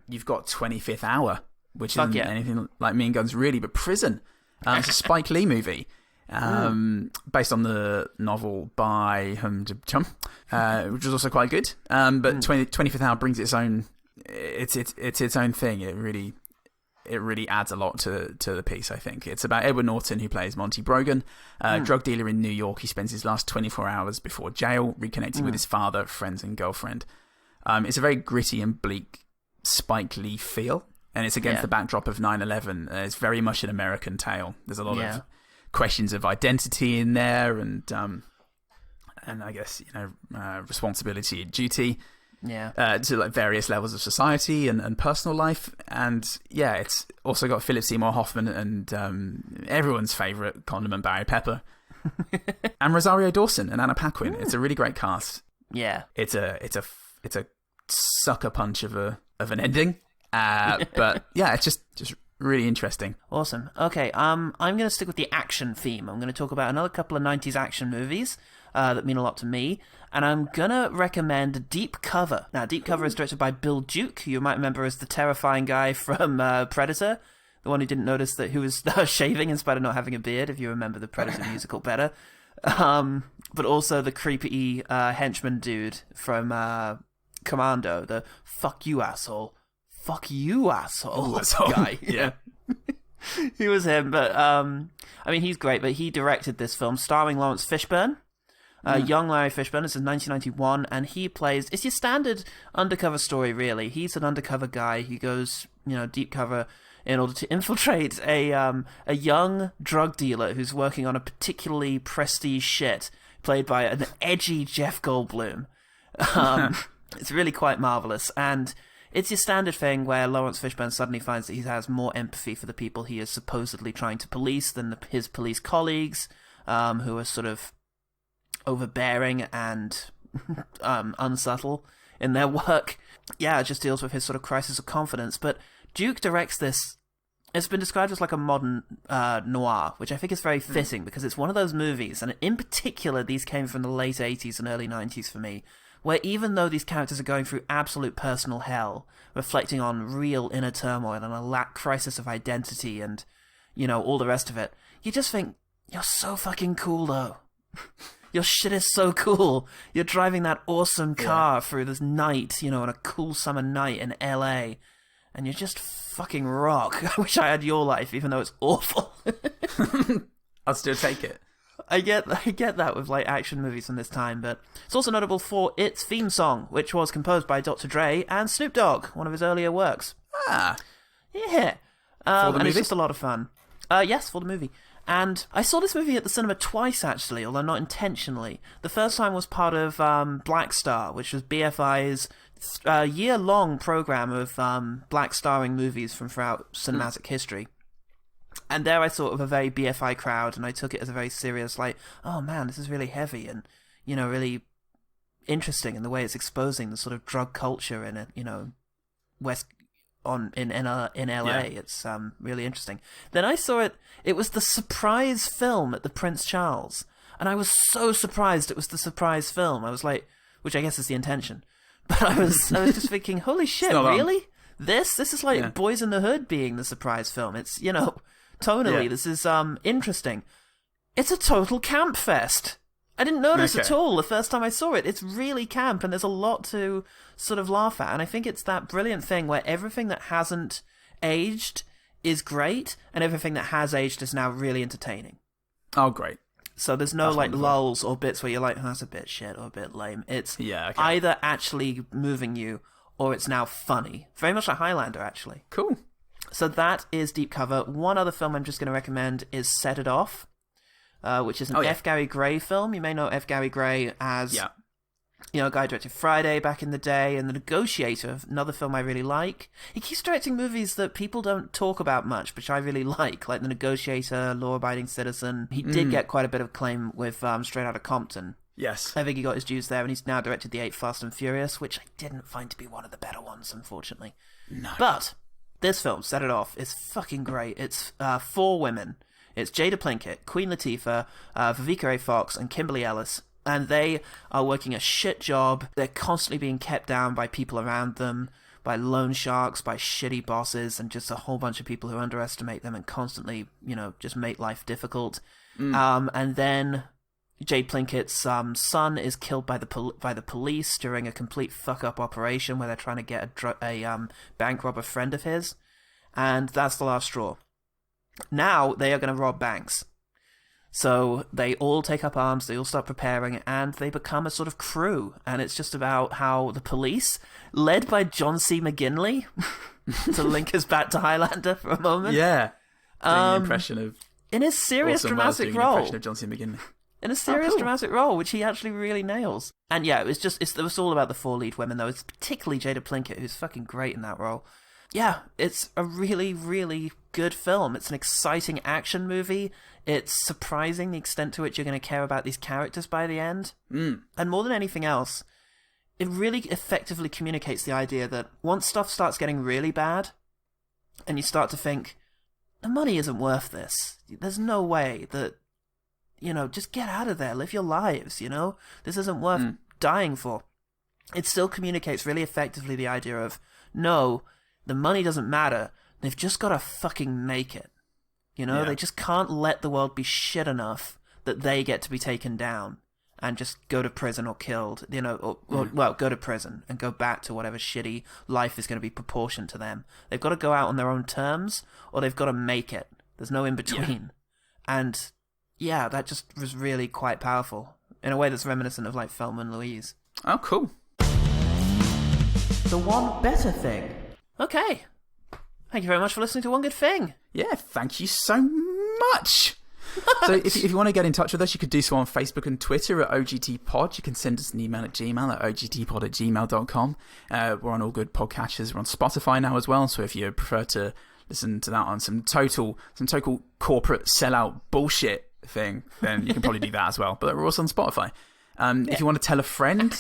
you've got 25th Hour, which isn't anything like Mean Guns really, but prison. It's a Spike Lee movie. Based on the novel by which is also quite good. But 25th Hour brings its own thing. It really adds a lot to the piece, I think. It's about Edward Norton, who plays Monty Brogan, drug dealer in New York. He spends his last 24 hours before jail reconnecting with his father, friends, and girlfriend. It's a very gritty and bleak Spike Lee feel, and it's against the backdrop of 9/11. It's very much an American tale. There's a lot of questions of identity in there, and I guess responsibility and duty. To like various levels of society and personal life, and it's also got Philip Seymour Hoffman and everyone's favourite condiment Barry Pepper, and Rosario Dawson and Anna Paquin. It's a really great cast. Yeah, it's a sucker punch of an ending, but it's just really interesting. Awesome. Okay, I'm going to stick with the action theme. I'm going to talk about another couple of 90s action movies. that mean a lot to me. And I'm gonna recommend Deep Cover. Now, Deep Cover is directed by Bill Duke, who you might remember as the terrifying guy from Predator, the one who didn't notice that he was shaving in spite of not having a beard, if you remember the Predator musical better. But also the creepy henchman dude from Commando, the fuck you asshole guy. Yeah. He was him, but I mean, he's great, but he directed this film starring Lawrence Fishburne. Young Larry Fishburne. This is 1991, and he plays... It's your standard undercover story, really. He's an undercover guy. He goes, deep cover in order to infiltrate a young drug dealer who's working on a particularly prestige shit, played by an edgy Jeff Goldblum. It's really quite marvelous, and it's your standard thing where Lawrence Fishburne suddenly finds that he has more empathy for the people he is supposedly trying to police than his police colleagues, who are sort of overbearing and unsubtle in their work. Yeah, it just deals with his sort of crisis of confidence. But Duke directs this. It's been described as like a modern noir, which I think is very fitting because it's one of those movies, and in particular, these came from the late 80s and early 90s for me, where even though these characters are going through absolute personal hell, reflecting on real inner turmoil and a crisis of identity and, all the rest of it, you just think, you're so fucking cool, though. Your shit is so cool. You're driving that awesome car through this night, on a cool summer night in LA, and you're just fucking rock. I wish I had your life, even though it's awful. I'll still take it. I get that with like action movies from this time, but it's also notable for its theme song, which was composed by Dr. Dre and Snoop Dogg, one of his earlier works. Ah. Yeah. For the movie? It's just a lot of fun. Yes, for the movie. And I saw this movie at the cinema twice, actually, although not intentionally. The first time was part of Black Star, which was BFI's year-long program of black starring movies from throughout cinematic history. And there I saw it with a very BFI crowd, and I took it as a very serious, like, oh man, this is really heavy and, really interesting in the way it's exposing the sort of drug culture in it, in LA. Yeah. It's really interesting. Then I saw it was the surprise film at the Prince Charles, and I was so surprised it was the surprise film. I was like, which I guess is the intention, but I was just thinking, holy shit, really? This is like Boys in the Hood being the surprise film. It's, tonally, this is interesting. It's a total camp fest. I didn't notice at all the first time I saw it. It's really camp, and there's a lot to sort of laugh at. And I think it's that brilliant thing where everything that hasn't aged is great, and everything that has aged is now really entertaining. Oh, great. So there's no lulls or bits where you're like, oh, that's a bit shit or a bit lame. It's either actually moving you or it's now funny. Very much like Highlander, actually. Cool. So that is Deep Cover. One other film I'm just going to recommend is Set It Off, which is an F. Gary Gray film. You may know F. Gary Gray as, a guy who directed Friday back in the day, and The Negotiator, another film I really like. He keeps directing movies that people don't talk about much, which I really like The Negotiator, Law Abiding Citizen. He did get quite a bit of acclaim with Straight Outta Compton. Yes. I think he got his dues there, and he's now directed The 8 Fast and Furious, which I didn't find to be one of the better ones, unfortunately. No. But this film, Set It Off, is fucking great. It's 4 women. It's Jada Pinkett, Queen Latifah, Vivica A. Fox, and Kimberly Ellis. And they are working a shit job. They're constantly being kept down by people around them, by loan sharks, by shitty bosses, and just a whole bunch of people who underestimate them and constantly, just make life difficult. And then Jade Plinkett's son is killed by the police during a complete fuck-up operation where they're trying to get a bank robber friend of his. And that's the last straw. Now they are going to rob banks. So they all take up arms, they all start preparing, and they become a sort of crew. And it's just about how the police, led by John C. McGinley, to link us back to Highlander for a moment. Yeah. Doing an impression of... In his serious dramatic role. An impression of John C. McGinley. In a serious dramatic role, which he actually really nails. And yeah, it was all about the 4 lead women, though. It's particularly Jada Pinkett, who's fucking great in that role. Yeah, it's a really, really good film. It's an exciting action movie. It's surprising the extent to which you're going to care about these characters by the end. And more than anything else, it really effectively communicates the idea that once stuff starts getting really bad, and you start to think, the money isn't worth this. There's no way that, just get out of there, live your lives, This isn't worth dying for. It still communicates really effectively the idea of, no, the money doesn't matter, they've just got to fucking make it. They just can't let the world be shit enough that they get to be taken down and just go to prison or killed, well, go to prison and go back to whatever shitty life is going to be proportioned to them. They've got to go out on their own terms, or they've got to make it. There's no in-between. Yeah. And, yeah, that just was really quite powerful, in a way that's reminiscent of, like, Thelma and Louise. Oh, cool. The one better thing. Okay. Thank you very much for listening to One Good Thing. Yeah, thank you so much. So if you want to get in touch with us, you could do so on Facebook and Twitter at OGTPod. You can send us an email at Gmail at ogtpod@gmail.com. We're on all good podcatchers. We're on Spotify now as well. So if you prefer to listen to that on some total corporate sellout bullshit thing, then you can probably do that as well. But we're also on Spotify. If you want to tell a friend,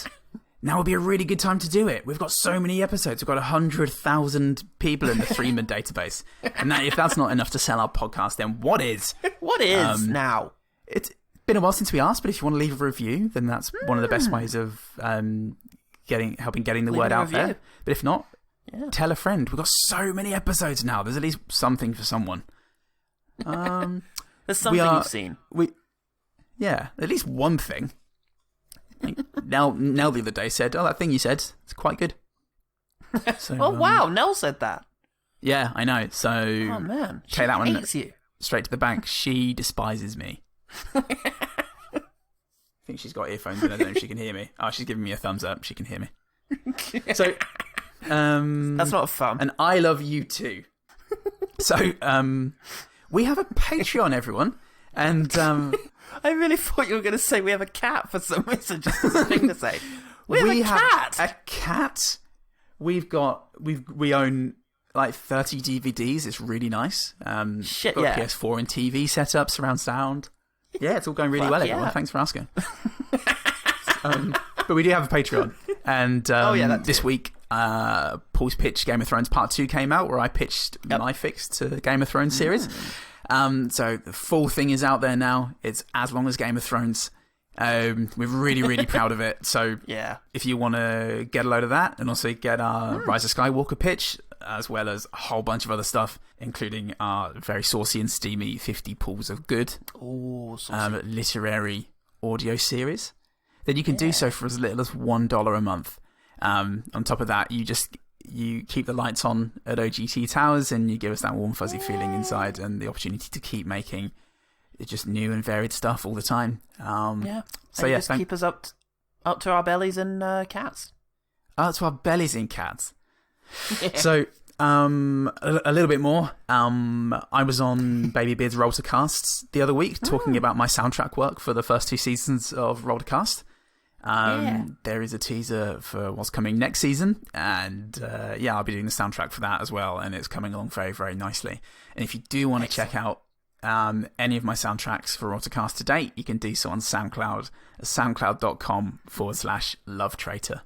now would be a really good time to do it. We've got so many episodes. We've got 100,000 people in the Freeman database. And if that's not enough to sell our podcast, then what is? What is now? It's been a while since we asked, but if you want to leave a review, then that's one of the best ways of helping getting the word out there. But if not, tell a friend. We've got so many episodes now. There's at least something for someone. There's something you've seen. At least one thing. Nell the other day said, that thing you said, it's quite good. So, wow, Nell said that. Yeah, I know. So, oh man, take that one hates you. Straight to the bank. She despises me. I think she's got earphones and I don't know if she can hear me. Oh, she's giving me a thumbs up. She can hear me. So, that's not fun. And I love you too. So, we have a Patreon, everyone. And I really thought you were going to say we have a cat for some reason, just as a thing to say. We have a cat. We own like 30 DVDs. It's really nice. Shit, got yeah. PS4 and TV setup, surround sound. Yeah, it's all going really well, everyone. Thanks for asking. But we do have a Patreon. And this week, Paul's Pitch Game of Thrones Part 2 came out, where I pitched my fix to the Game of Thrones series. So the full thing is out there now. It's as long as Game of Thrones. We're really, really proud of it. So if you want to get a load of that and also get our Rise of Skywalker pitch, as well as a whole bunch of other stuff, including our very saucy and steamy 50 Pools of Good literary audio series, then you can do so for as little as $1 a month. On top of that, you keep the lights on at OGT Towers and you give us that warm fuzzy feeling inside and the opportunity to keep making just new and varied stuff all the time. So just keep us up to our bellies in cats. To our bellies in cats. So a little bit more. I was on Baby Beard's Roltercasts the other week talking about my soundtrack work for the first 2 seasons of Roltercast. There is a teaser for what's coming next season, and I'll be doing the soundtrack for that as well, and it's coming along very, very nicely. And if you do want to check out any of my soundtracks for Autocast to date, you can do so on SoundCloud at soundcloud.com/lovetraitor.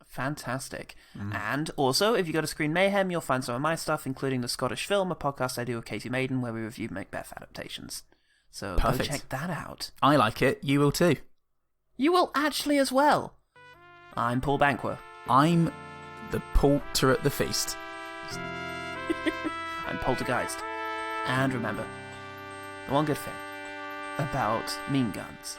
Fantastic. And also, if you go to Screen Mayhem, you'll find some of my stuff, including The Scottish Film, a podcast I do with Katie Maiden, where we review Macbeth adaptations. So go check that out. I like it. You will too. You will actually as well. I'm Paul Banquer. I'm the porter at the feast. I'm Poltergeist. And remember, the one good thing about Mean Guns